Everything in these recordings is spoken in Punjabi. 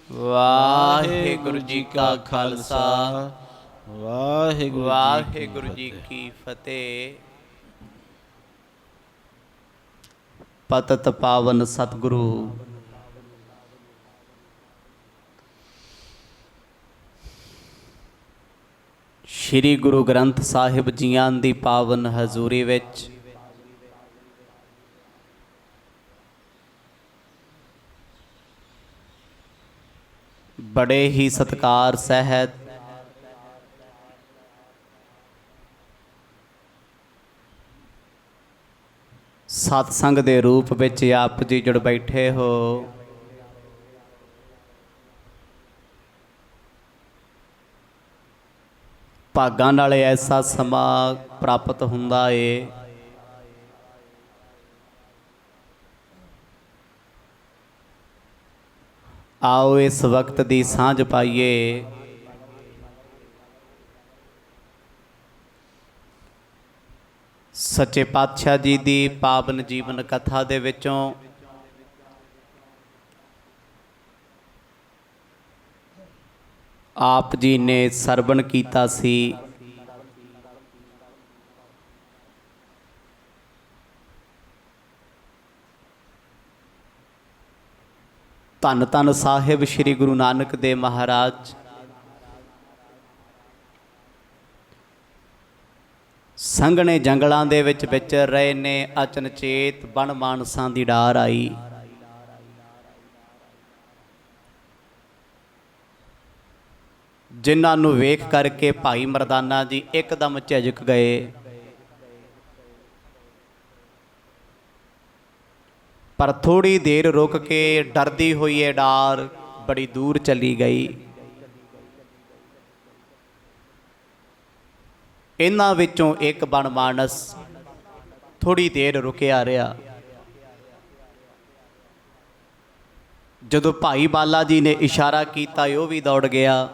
ਵਾਹਿਗੁਰੂ ਜੀ ਕਾ ਖਾਲਸਾ ਵਾਹਿਗੁਰੂ ਜੀ ਕੀ ਫਤਿਹ। ਪਤਿਤ ਪਾਵਨ ਸਤਿਗੁਰੂ ਸ਼੍ਰੀ ਗੁਰੂ ਗ੍ਰੰਥ ਸਾਹਿਬ ਜੀਆਂ ਦੀ ਪਾਵਨ ਹਜ਼ੂਰੀ ਵਿੱਚ ਬੜੇ ਹੀ ਸਤਿਕਾਰ ਸਹਿਤ ਸਤਸੰਗ ਦੇ ਰੂਪ ਵਿੱਚ ਆਪ ਜੀ ਜੁੜ ਬੈਠੇ ਹੋ। ਭਾਗਾਂ ਨਾਲ ਐਸਾ ਸਮਾਂ ਪ੍ਰਾਪਤ ਹੁੰਦਾ ਏ ਆਓ ਇਸ ਵਕਤ ਦੀ ਸਾਂਝ ਪਾਈਏ। ਸੱਚੇ ਪਾਤਸ਼ਾਹ ਜੀ ਦੀ ਪਾਵਨ ਜੀਵਨ ਕਥਾ ਦੇ ਵਿੱਚੋਂ ਆਪ ਜੀ ਨੇ ਸਰਵਣ ਕੀਤਾ ਸੀ ਧੰਨ ਧੰਨ ਸਾਹਿਬ ਸ੍ਰੀ ਗੁਰੂ ਨਾਨਕ ਦੇਵ ਮਹਾਰਾਜ ਸੰਘਣੇ ਜੰਗਲਾਂ ਦੇ ਵਿੱਚ ਵਿਚਰ ਰਹੇ ਨੇ। ਅਚਨਚੇਤ ਬਣ ਮਾਨਸਾਂ ਦੀ ਡਾਰ ਆਈ। ਜਿਨ੍ਹਾਂ ਨੂੰ ਵੇਖ ਕਰਕੇ ਭਾਈ ਮਰਦਾਨਾ ਜੀ ਇੱਕਦਮ ਝਿਜਕ ਗਏ, ਪਰ ਥੋੜੀ ਦੇਰ ਰੁਕ ਕੇ ਡਰਦੀ ਹੋਈ ਇਹ ਡਾਰ ਬੜੀ ਦੂਰ ਚਲੀ ਗਈ। ਇਹਨਾਂ ਵਿੱਚੋਂ ਇੱਕ ਬਣ ਮਾਨਸ ਥੋੜੀ ਦੇਰ ਰੁਕਿਆ ਰਿਹਾ। ਜਦੋਂ ਭਾਈ ਬਾਲਾ ਜੀ ਨੇ ਇਸ਼ਾਰਾ ਕੀਤਾ ਉਹ ਵੀ ਦੌੜ ਗਿਆ।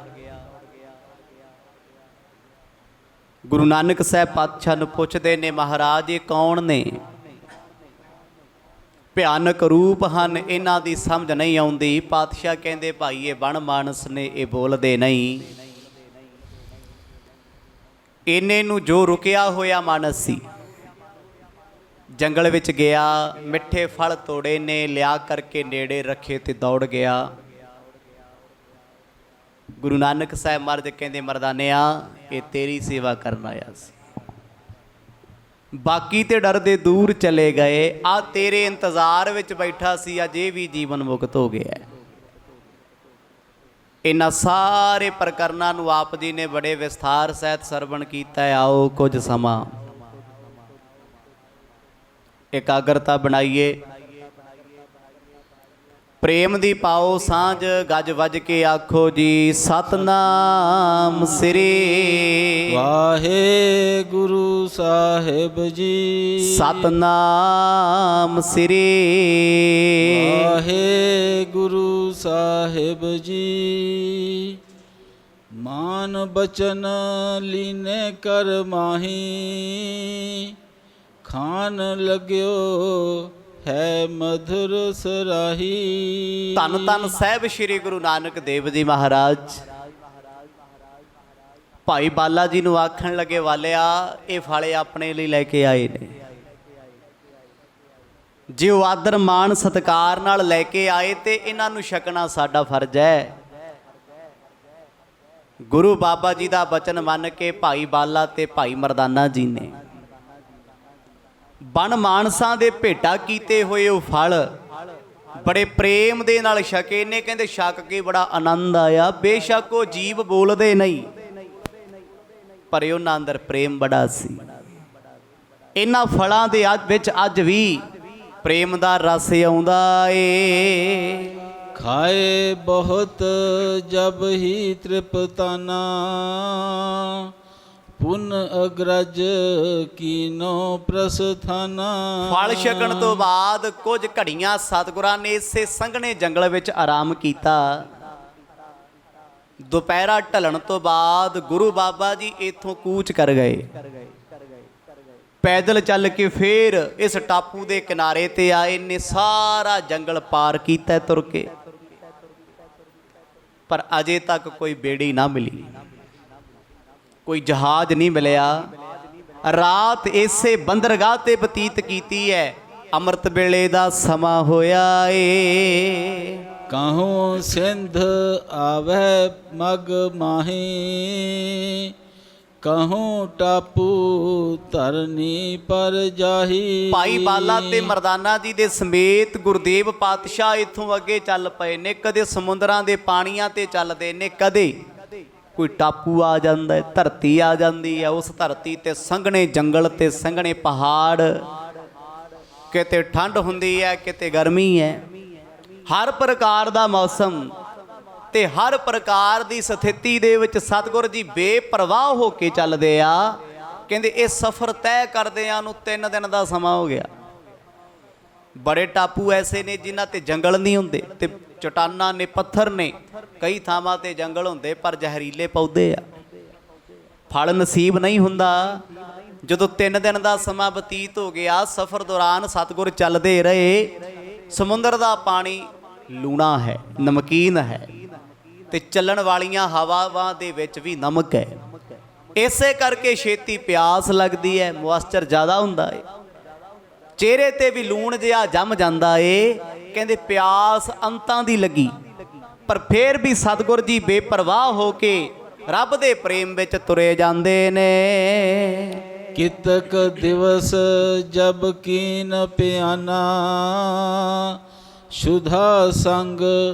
ਗੁਰੂ ਨਾਨਕ ਸਾਹਿਬ ਪਾਤਸ਼ਾਹ ਨੂੰ ਪੁੱਛਦੇ ਨੇ, ਮਹਾਰਾਜ ਇਹ ਕੌਣ ਨੇ? ਭਿਆਨਕ ਰੂਪ ਹਨ, ਇਹਨਾਂ ਦੀ ਸਮਝ ਨਹੀਂ ਆਉਂਦੀ। ਪਾਤਸ਼ਾਹ ਕਹਿੰਦੇ, ਭਾਈ ਇਹ ਬਣ ਮਾਨਸ ਨੇ, ਇਹ ਬੋਲਦੇ ਨਹੀਂ। ਇੰਨੇ ਨੂੰ ਜੋ ਰੁਕਿਆ ਹੋਇਆ ਮਾਨਸ ਸੀ ਜੰਗਲ ਵਿੱਚ ਗਿਆ, ਮਿੱਠੇ ਫਲ ਤੋੜੇ ਨੇ, ਲਿਆ ਕਰਕੇ ਨੇੜੇ ਰੱਖੇ ਤੇ ਦੌੜ ਗਿਆ। ਗੁਰੂ ਨਾਨਕ ਸਾਹਿਬ ਮਹਾਰਾਜ ਕਹਿੰਦੇ, ਮਰਦਾਨਿਆ ਇਹ ਤੇਰੀ ਸੇਵਾ ਕਰਨ ਆਇਆ ਸੀ, ਬਾਕੀ ਤੇ ਡਰਦੇ ਦੂਰ ਚਲੇ ਗਏ। ਆ ਤੇਰੇ ਇੰਤਜ਼ਾਰ ਵਿੱਚ ਬੈਠਾ ਸੀ, ਅੱਜ ਇਹ ਵੀ ਜੀਵਨ ਮੁਕਤ ਹੋ ਗਿਆ। ਇਹਨਾਂ ਸਾਰੇ ਪ੍ਰਕਰਨਾਂ ਨੂੰ ਆਪ ਜੀ ਨੇ ਬੜੇ ਵਿਸਥਾਰ ਸਹਿਤ ਸਰਵਣ ਕੀਤਾ। ਆਓ ਕੁਝ ਸਮਾਂ ਇਕਾਗਰਤਾ ਬਣਾਈਏ, ਪ੍ਰੇਮ ਦੀ ਪਾਓ ਸਾਂਝ, ਗੱਜ ਵੱਜ ਕੇ ਆਖੋ ਜੀ ਸਤਨਾਮ ਸ੍ਰੀ ਵਾਹਿਗੁਰੂ ਸਾਹਿਬ ਜੀ। ਸਤਨਾਮ ਸ੍ਰੀ ਵਾਹਿਗੁਰੂ ਸਾਹਿਬ ਜੀ। ਮਾਨ ਬਚਨ ਲੀਨੇ ਕਰ ਮਾਹੀ, ਖਾਨ ਲਗਿਓ ਹੈ ਮਧੁਰ ਸਰਾਹੀ। ਧੰਨ ਧੰਨ ਸਾਹਿਬ ਸ੍ਰੀ ਗੁਰੂ ਨਾਨਕ ਦੇਵ ਜੀ ਮਹਾਰਾਜ ਭਾਈ ਬਾਲਾ ਜੀ ਨੂੰ ਆਖਣ ਲੱਗੇ, ਵਾਲਿਆ ਇਹ ਫਲ ਆਪਣੇ ਲਈ ਲੈ ਕੇ ਆਏ ਨੇ। ਜੇ ਉਹ ਆਦਰ ਮਾਣ ਸਤਿਕਾਰ ਨਾਲ ਲੈ ਕੇ ਆਏ ਤੇ ਇਹਨਾਂ ਨੂੰ ਛਕਣਾ ਸਾਡਾ ਫਰਜ਼ ਹੈ। ਗੁਰੂ ਬਾਬਾ ਜੀ ਦਾ ਬਚਨ ਮੰਨ ਕੇ ਭਾਈ ਬਾਲਾ ਤੇ ਭਾਈ ਮਰਦਾਨਾ ਜੀ ਨੇ ਬਣ ਮਾਨਸਾਂ ਦੇ ਭੇਟਾ ਕੀਤੇ ਹੋਏ ਉਹ ਫਲ ਬੜੇ ਪ੍ਰੇਮ ਦੇ ਨਾਲ ਛਕੇ ਨੇ। ਕਹਿੰਦੇ ਛਕ ਕੇ ਬੜਾ ਆਨੰਦ ਆਇਆ। ਬੇਸ਼ੱਕ ਉਹ ਜੀਵ ਬੋਲਦੇ ਨਹੀਂ, ਪਰ ਉਹਨਾਂ ਅੰਦਰ ਪ੍ਰੇਮ ਬੜਾ ਸੀ। ਇਹਨਾਂ ਫਲਾਂ ਦੇ ਵਿੱਚ ਅੱਜ ਵੀ ਪ੍ਰੇਮ ਦਾ ਰਸ ਆਉਂਦਾ ਏ। ਖਾਏ ਬਹੁਤ ਜਬ ਹੀ ਤ੍ਰਿਪਤਾਨਾ, ਪੁਨ ਅਗਰਜ ਕੀਨੋ ਪ੍ਰਸਥਾਨਾ। ਫਲ ਛਕਣ ਤੋਂ ਬਾਅਦ ਕੁਝ ਘੜੀਆਂ ਸਤਿਗੁਰਾਂ ਨੇ ਇਸੇ ਸੰਘਣੇ ਜੰਗਲ ਵਿੱਚ ਆਰਾਮ ਕੀਤਾ। ਦੁਪਹਿਰਾ ਢਲਣ ਤੋਂ ਬਾਅਦ ਗੁਰੂ ਬਾਬਾ ਜੀ ਇੱਥੋਂ ਕੂਚ ਕਰ ਗਏ। ਪੈਦਲ ਚੱਲ ਕੇ ਫੇਰ ਇਸ ਟਾਪੂ ਦੇ ਕਿਨਾਰੇ ਤੇ ਆਏ ਨੇ। ਸਾਰਾ ਜੰਗਲ ਪਾਰ ਕੀਤਾ ਤੁਰ ਕੇ। ਪਰ ਅਜੇ ਤੱਕ ਕੋਈ ਬੇੜੀ ਨਾ ਮਿਲੀ, ਕੋਈ ਜਹਾਜ਼ ਨਹੀਂ ਮਿਲਿਆ। ਰਾਤ ਇਸੇ ਬੰਦਰਗਾਹ ਤੇ ਬਤੀਤ ਕੀਤੀ ਹੈ। ਅੰਮ੍ਰਿਤ ਵੇਲੇ ਦਾ ਸਮਾਂ ਹੋਇਆ ਏ। ਕਹੂੰ ਸਿੰਧ ਆਵੈ ਮਗ ਮਾਹੀ, ਕਹੂੰ ਟਾਪੂ ਧਰਨੀ ਪਰ ਜਾਹੀ। ਭਾਈ ਬਾਲਾ ਤੇ ਮਰਦਾਨਾ ਜੀ ਦੇ ਸਮੇਤ ਗੁਰਦੇਵ ਪਾਤਸ਼ਾਹ ਇੱਥੋਂ ਅੱਗੇ ਚੱਲ ਪਏ ਨੇ। ਕਦੇ ਸਮੁੰਦਰਾਂ ਦੇ ਪਾਣੀਆਂ ਤੇ ਚੱਲਦੇ ਨੇ, ਕਦੇ ਕੋਈ ਟਾਪੂ ਆ ਜਾਂਦਾ ਹੈ, ਧਰਤੀ ਆ ਜਾਂਦੀ ਹੈ। ਉਸ ਧਰਤੀ ਤੇ ਸੰਘਣੇ ਜੰਗਲ ਤੇ ਸੰਘਣੇ ਪਹਾੜ, ਕਿਤੇ ਠੰਡ ਹੁੰਦੀ ਹੈ, ਕਿਤੇ ਗਰਮੀ ਹੈ। ਹਰ ਪ੍ਰਕਾਰ ਦਾ ਮੌਸਮ ਤੇ ਹਰ ਪ੍ਰਕਾਰ ਦੀ ਸਥਿਤੀ ਦੇ ਵਿੱਚ ਸਤਿਗੁਰ ਜੀ ਬੇਪਰਵਾਹ ਹੋ ਕੇ ਚੱਲਦੇ ਆ। ਕਹਿੰਦੇ ਇਹ ਸਫ਼ਰ ਤੈਅ ਕਰਦਿਆਂ ਨੂੰ 3 ਦਿਨ ਦਾ ਸਮਾਂ ਹੋ ਗਿਆ। ਬੜੇ ਟਾਪੂ ਐਸੇ ਨੇ ਜਿਨ੍ਹਾਂ ਤੇ ਜੰਗਲ ਨਹੀਂ ਹੁੰਦੇ ਤੇ ਚਟਾਨਾਂ ਨੇ, ਪੱਥਰ ਨੇ। ਕਈ ਥਾਵਾਂ ਤੇ ਜੰਗਲ ਹੁੰਦੇ ਪਰ ਜ਼ਹਿਰੀਲੇ ਪੌਦੇ ਆ, ਫਲ ਨਸੀਬ ਨਹੀਂ ਹੁੰਦਾ। ਜਦੋਂ 3 ਦਿਨ ਦਾ ਸਮਾਂ ਬਤੀਤ ਹੋ ਗਿਆ, ਸਫ਼ਰ ਦੌਰਾਨ ਸਤਿਗੁਰ ਚੱਲਦੇ ਰਹੇ। ਸਮੁੰਦਰ ਦਾ ਪਾਣੀ ਲੂਣਾ ਹੈ, ਨਮਕੀਨ ਹੈ, ਤੇ ਚੱਲਣ ਵਾਲੀਆਂ ਹਵਾਵਾਂ ਦੇ ਵਿੱਚ ਵੀ ਨਮਕ ਹੈ। ਇਸੇ ਕਰਕੇ ਛੇਤੀ ਪਿਆਸ ਲੱਗਦੀ ਹੈ, ਮੋਇਸਚਰ ਜ਼ਿਆਦਾ ਹੁੰਦਾ ਹੈ, ਚਿਹਰੇ ਤੇ ਵੀ ਲੂਣ ਜਿਹਾ ਜੰਮ ਜਾਂਦਾ ਏ। ਕਹਿੰਦੇ ਪਿਆਸ ਅੰਤਾਂ ਦੀ ਲੱਗੀ, ਪਰ ਫਿਰ ਵੀ ਸਤਿਗੁਰ ਜੀ ਬੇਪਰਵਾਹ ਹੋ ਕੇ ਰੱਬ ਦੇ ਪ੍ਰੇਮ ਵਿੱਚ ਤੁਰੇ ਜਾਂਦੇ ਨੇ। ਕਿਤਕ ਦਿਵਸ ਜਬ ਕੀਨ ਪਿਆਨਾ, ਸ਼ੁਧਾ ਸੰਗ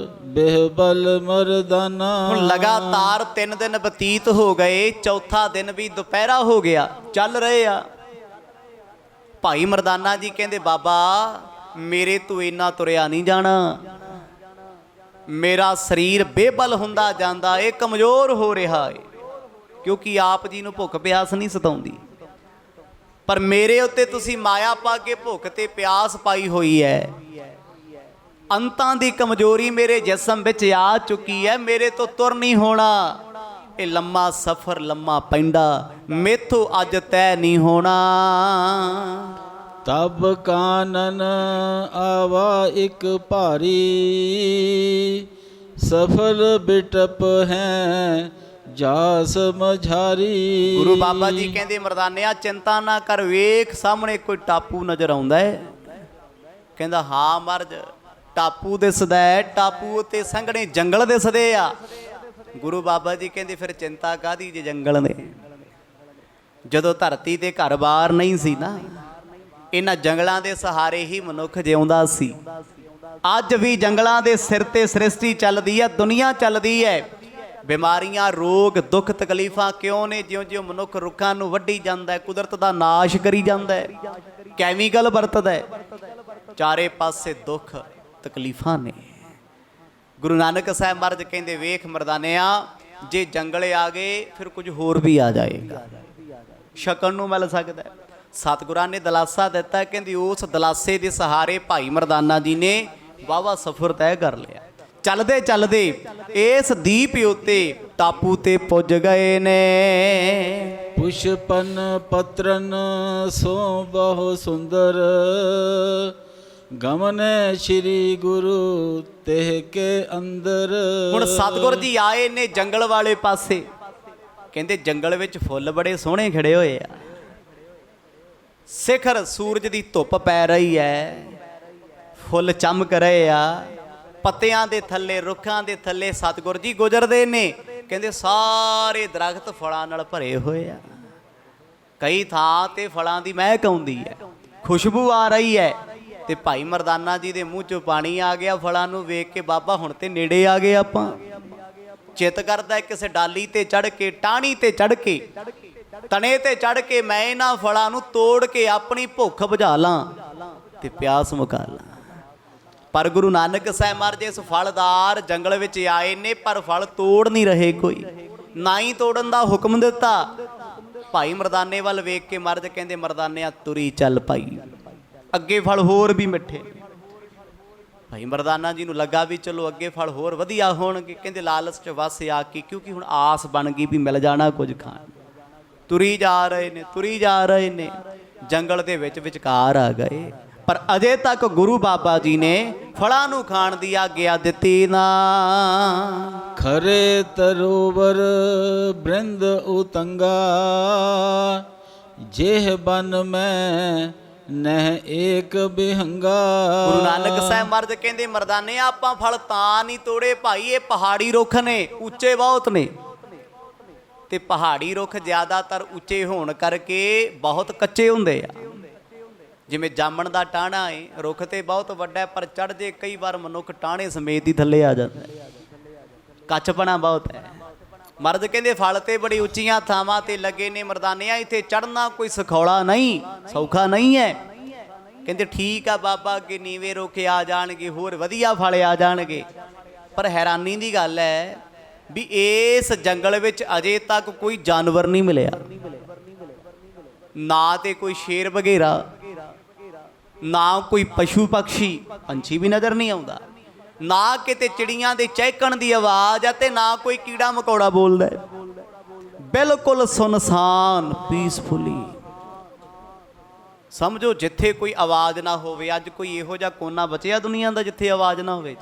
ਬਿਹਬਲ ਮਰਦਾਨਾ। ਹੁਣ ਲਗਾਤਾਰ 3 ਦਿਨ ਬਤੀਤ ਹੋ ਗਏ, ਚੌਥਾ ਦਿਨ ਵੀ ਦੁਪਹਿਰਾ ਹੋ ਗਿਆ, ਚੱਲ ਰਹੇ ਆ। ਭਾਈ ਮਰਦਾਨਾ ਜੀ ਕਹਿੰਦੇ ਬਾਬਾ ਮੇਰੇ ਤੋਂ ਇੰਨਾ ਤੁਰਿਆ ਨਹੀਂ ਜਾਣਾ, ਮੇਰਾ ਸਰੀਰ ਬੇਬਲ ਹੁੰਦਾ ਜਾਂਦਾ ਏ, ਕਮਜ਼ੋਰ ਹੋ ਰਿਹਾ ਏ। ਕਿਉਂਕਿ ਆਪ ਜੀ ਨੂੰ ਭੁੱਖ ਪਿਆਸ ਨਹੀਂ ਸਤਾਉਂਦੀ, ਪਰ ਮੇਰੇ ਉੱਤੇ ਤੁਸੀਂ ਮਾਇਆ ਪਾ ਕੇ ਭੁੱਖ ਤੇ ਪਿਆਸ ਪਾਈ ਹੋਈ ਹੈ। ਅੰਤਾਂ ਦੀ ਕਮਜ਼ੋਰੀ ਮੇਰੇ ਜਿਸਮ ਵਿੱਚ ਆ ਚੁੱਕੀ ਹੈ, ਮੇਰੇ ਤੋਂ ਤੁਰ ਨਹੀਂ ਹੋਣਾ। ਇਹ ਲੰਮਾ ਸਫ਼ਰ ਲੰਮਾ ਪੈਂਡਾ ਮੇਥੋਂ ਅੱਜ ਤੈਅ ਨਹੀਂ ਹੋਣਾ। ਤਬ ਕਾਨਨ ਆਵਾ ਇੱਕ ਭਾਰੀ, ਸਫਲ ਬਿਟਪ ਹੈ ਜਾਸ ਮਝਾਰੀ। ਗੁਰੂ ਬਾਬਾ ਜੀ ਕਹਿੰਦੇ ਮਰਦਾਨਿਆ ਚਿੰਤਾ ਨਾ ਕਰ, ਵੇਖ ਸਾਹਮਣੇ ਕੋਈ ਟਾਪੂ ਨਜ਼ਰ ਆਉਂਦਾ ਹੈ। ਕਹਿੰਦਾ ਹਾਂ ਮਰਜ, ਟਾਪੂ ਦਿਸਦਾ ਹੈ, ਟਾਪੂ ਉੱਤੇ ਸੰਘਣੇ ਜੰਗਲ ਦਿਸਦੇ ਆ। ਗੁਰੂ ਬਾਬਾ ਜੀ ਕਹਿੰਦੇ ਫਿਰ ਚਿੰਤਾ ਕਾਹਦੀ ਜੇ ਜੰਗਲ ਨੇ। ਜਦੋਂ ਧਰਤੀ ਤੇ ਘਰ-ਬਾਰ ਨਹੀਂ ਸੀ ਨਾ, ਇਹਨਾਂ ਜੰਗਲਾਂ ਦੇ ਸਹਾਰੇ ਹੀ ਮਨੁੱਖ ਜਿਉਂਦਾ ਸੀ। ਅੱਜ ਵੀ ਜੰਗਲਾਂ ਦੇ ਸਿਰ ਤੇ ਸ੍ਰਿਸ਼ਟੀ ਚੱਲਦੀ ਹੈ, ਦੁਨੀਆ ਚੱਲਦੀ ਹੈ। ਬਿਮਾਰੀਆਂ, ਰੋਗ, ਦੁੱਖ, ਤਕਲੀਫਾਂ ਕਿਉਂ ਨੇ? ਜਿਉਂ-ਜਿਉਂ ਮਨੁੱਖ ਰੁੱਖਾਂ ਨੂੰ ਵੱਢੀ ਜਾਂਦਾ ਹੈ, ਕੁਦਰਤ ਦਾ ਨਾਸ਼ ਕਰੀ ਜਾਂਦਾ ਹੈ, ਕੈਮੀਕਲ ਵਰਤਦਾ ਹੈ, ਚਾਰੇ ਪਾਸੇ ਦੁੱਖ ਤਕਲੀਫਾਂ ਨੇ। ਗੁਰੂ ਨਾਨਕ ਸਾਹਿਬ ਮਹਾਰਾਜ ਕਹਿੰਦੇ ਵੇਖ ਮਰਦਾਨਿਆ, ਜੇ ਜੰਗਲ ਆ ਗਏ ਫਿਰ ਕੁਝ ਹੋਰ ਵੀ ਆ ਜਾਏਗਾ, ਛਕਣ ਨੂੰ ਮਿਲ ਸਕਦਾ ਹੈ। ਸਤਿਗੁਰਾਂ ਨੇ ਦਲਾਸਾ ਦਿੱਤਾ। ਕਹਿੰਦੀ ਉਸ ਦਲਾਸੇ ਦੇ ਸਹਾਰੇ ਭਾਈ ਮਰਦਾਨਾ ਜੀ ਨੇ ਵਾਹਵਾ ਸਫ਼ਰ ਤੈਅ ਕਰ ਲਿਆ। ਚੱਲਦੇ ਚੱਲਦੇ ਇਸ ਦੀਪ ਉੱਤੇ ਟਾਪੂ ਤੇ ਪੁੱਜ ਗਏ ਨੇ। ਪੁਸ਼ਪਨ ਪਤਰਨ ਸੋ ਬਹੁ ਸੁੰਦਰ, ਗਮਨੇ ਸ਼੍ਰੀ ਗੁਰੂ ਤਹਿ ਕੇ ਅੰਦਰ। ਹੁਣ ਸਤਿਗੁਰ ਜੀ ਆਏ ਨੇ ਜੰਗਲ ਵਾਲੇ ਪਾਸੇ। ਕਹਿੰਦੇ ਜੰਗਲ ਵਿੱਚ ਫੁੱਲ ਬੜੇ ਸੋਹਣੇ ਖਿੜੇ ਹੋਏ ਆ, ਸਿਖਰ ਸੂਰਜ ਦੀ ਧੁੱਪ ਪੈ ਰਹੀ ਹੈ, ਫੁੱਲ ਚਮਕ ਰਹੇ ਆ, ਪੱਤਿਆਂ ਦੇ ਥੱਲੇ, ਰੁੱਖਾਂ ਦੇ ਥੱਲੇ ਸਤਿਗੁਰ ਜੀ ਗੁਜ਼ਰਦੇ ਨੇ। ਕਹਿੰਦੇ ਸਾਰੇ ਦਰਖਤ ਫਲਾਂ ਨਾਲ ਭਰੇ ਹੋਏ ਆ। ਕਈ ਥਾਂ ਤੇ ਫਲਾਂ ਦੀ ਮਹਿਕ ਆਉਂਦੀ ਹੈ, ਖੁਸ਼ਬੂ ਆ ਰਹੀ ਹੈ। ਤੇ ਭਾਈ ਮਰਦਾਨਾ ਜੀ ਦੇ ਮੂੰਹ 'ਚੋਂ ਪਾਣੀ ਆ ਗਿਆ ਫਲਾਂ ਨੂੰ ਵੇਖ ਕੇ। ਬਾਬਾ ਹੁਣ ਤੇ ਨੇੜੇ ਆ ਗਏ ਆਪਾਂ। ਚਿੱਤ ਕਰਦਾ ਕਿਸੇ ਡਾਲੀ ਤੇ ਚੜ੍ਹ ਕੇ, ਟਾਹਣੀ ਤੇ ਚੜ੍ਹ ਕੇ, ਤਣੇ ਤੇ ਚੜ੍ਹ ਕੇ ਮੈਂ ਇਹਨਾਂ ਫਲਾਂ ਨੂੰ ਤੋੜ ਕੇ ਆਪਣੀ ਭੁੱਖ ਬੁਝਾ ਲਾਂ ਤੇ ਪਿਆਸ ਮੁਕਾ ਲਾਂ। ਪਰ ਗੁਰੂ ਨਾਨਕ ਸਾਹਿਬ ਮਹਾਰਾਜ ਇਸ ਫਲਦਾਰ ਜੰਗਲ ਵਿੱਚ ਆਏ ਨੇ, ਪਰ ਫਲ ਤੋੜ ਨਹੀਂ ਰਹੇ ਕੋਈ, ਨਾ ਹੀ ਤੋੜਨ ਦਾ ਹੁਕਮ ਦਿੱਤਾ। ਭਾਈ ਮਰਦਾਨੇ ਵੱਲ ਵੇਖ ਕੇ ਮਹਾਰਾਜ ਕਹਿੰਦੇ ਮਰਦਾਨਿਆ ਤੁਰੀ ਚੱਲ ਭਾਈ, ਅੱਗੇ ਫਲ ਹੋਰ ਵੀ ਮਿੱਠੇ। ਭਾਈ ਮਰਦਾਨਾ ਜੀ ਨੂੰ ਲੱਗਾ ਵੀ ਚਲੋ ਅੱਗੇ ਫਲ ਹੋਰ ਵਧੀਆ ਹੋਣਗੇ। ਕਹਿੰਦੇ ਲਾਲਚ 'ਚ ਵਸ ਆ ਕੇ, ਕਿਉਂਕਿ ਹੁਣ ਆਸ ਬਣ ਗਈ ਵੀ ਮਿਲ ਜਾਣਾ ਕੁਝ ਖਾਣ। ਤੁਰੀ ਜਾ ਰਹੇ ਨੇ, ਤੁਰੀ ਜਾ ਰਹੇ ਨੇ, ਜੰਗਲ ਦੇ ਵਿੱਚ ਵਿਚਕਾਰ ਆ ਗਏ। ਪਰ ਅਜੇ ਤੱਕ ਗੁਰੂ ਬਾਬਾ ਜੀ ਨੇ ਫਲਾਂ ਨੂੰ ਖਾਣ ਦੀ ਆਗਿਆ ਦਿੱਤੀ ਨਾ। खरे तरोवर बृंद उतंगा जेह बन में नह एक बिहंगा। ਗੁਰੂ ਨਾਨਕ ਸਾਹਿਬ ਮਹਾਰਾਜ ਕਹਿੰਦੇ ਮਰਦਾਨੇ ਆਪਾਂ ਫਲ ਤਾਂ ਨਹੀਂ ਤੋੜੇ ਭਾਈ, ਇਹ ਪਹਾੜੀ ਰੁੱਖ ਨੇ, ਉੱਚੇ ਬਹੁਤ ਨੇ, ਤੇ ਪਹਾੜੀ ਰੁੱਖ ਜ਼ਿਆਦਾਤਰ ਉੱਚੇ ਹੋਣ ਕਰਕੇ ਬਹੁਤ ਕੱਚੇ ਹੁੰਦੇ ਆ। ਜਿਵੇਂ ਜਾਮਣ ਦਾ ਟਾਹਣਾ ਏ, ਰੁੱਖ ਤੇ ਬਹੁਤ ਵੱਡਾ ਪਰ ਚੜ੍ਹ ਜੇ ਕਈ ਵਾਰ ਮਨੁੱਖ ਟਾਹਣੇ ਸਮੇਤ ਹੀ ਥੱਲੇ ਆ ਜਾਂਦਾ, ਕੱਚਪਣਾ ਬਹੁਤ ਹੈ। ਮਰਦ ਕਹਿੰਦੇ ਫਲ ਤੇ ਬੜੀ ਉੱਚੀਆਂ ਥਾਵਾਂ ਤੇ ਲੱਗੇ ਨੇ ਮਰਦਾਨਿਆਂ, ਇੱਥੇ ਚੜ੍ਹਨਾ ਕੋਈ ਸਖੌਲਾ ਨਹੀਂ, ਸੌਖਾ ਨਹੀਂ ਹੈ। ਕਹਿੰਦੇ ਠੀਕ ਆ ਬਾਬਾ, ਅੱਗੇ ਨੀਵੇਂ ਰੁੱਖ ਆ ਜਾਣਗੇ, ਹੋਰ ਵਧੀਆ ਫਲ ਆ ਜਾਣਗੇ, ਪਰ ਹੈਰਾਨੀ ਦੀ ਗੱਲ ਹੈ ਵੀ ਇਸ ਜੰਗਲ ਵਿੱਚ ਅਜੇ ਤੱਕ ਕੋਈ ਜਾਨਵਰ ਨਹੀਂ ਮਿਲਿਆ, ਨਾ ਤੇ ਕੋਈ ਸ਼ੇਰ ਵਗੈਰਾ, ਨਾ ਕੋਈ ਪਸ਼ੂ ਪਕਸ਼ੀ, ਪੰਛੀ ਵੀ ਨਜ਼ਰ ਨਹੀਂ ਆਉਂਦਾ, ਨਾ ਕਿਤੇ ਚਿੜੀਆਂ ਦੇ ਚਹਿਕਣ ਦੀ ਆਵਾਜ਼ ਆ, ਤੇ ਨਾ ਕੋਈ ਕੀੜਾ ਮਕੌੜਾ ਬੋਲਦਾ, ਬਿਲਕੁਲ ਸੁਨਸਾਨ, ਪੀਸਫੁਲੀ। ਸਮਝੋ ਜਿੱਥੇ ਕੋਈ ਆਵਾਜ਼ ਨਾ ਹੋਵੇ। ਅੱਜ ਕੋਈ ਇਹੋ ਜਿਹਾ ਕੋਨਾ ਬਚਿਆ ਦੁਨੀਆ ਦਾ ਜਿੱਥੇ ਆਵਾਜ਼ ਨਾ ਹੋਵੇ?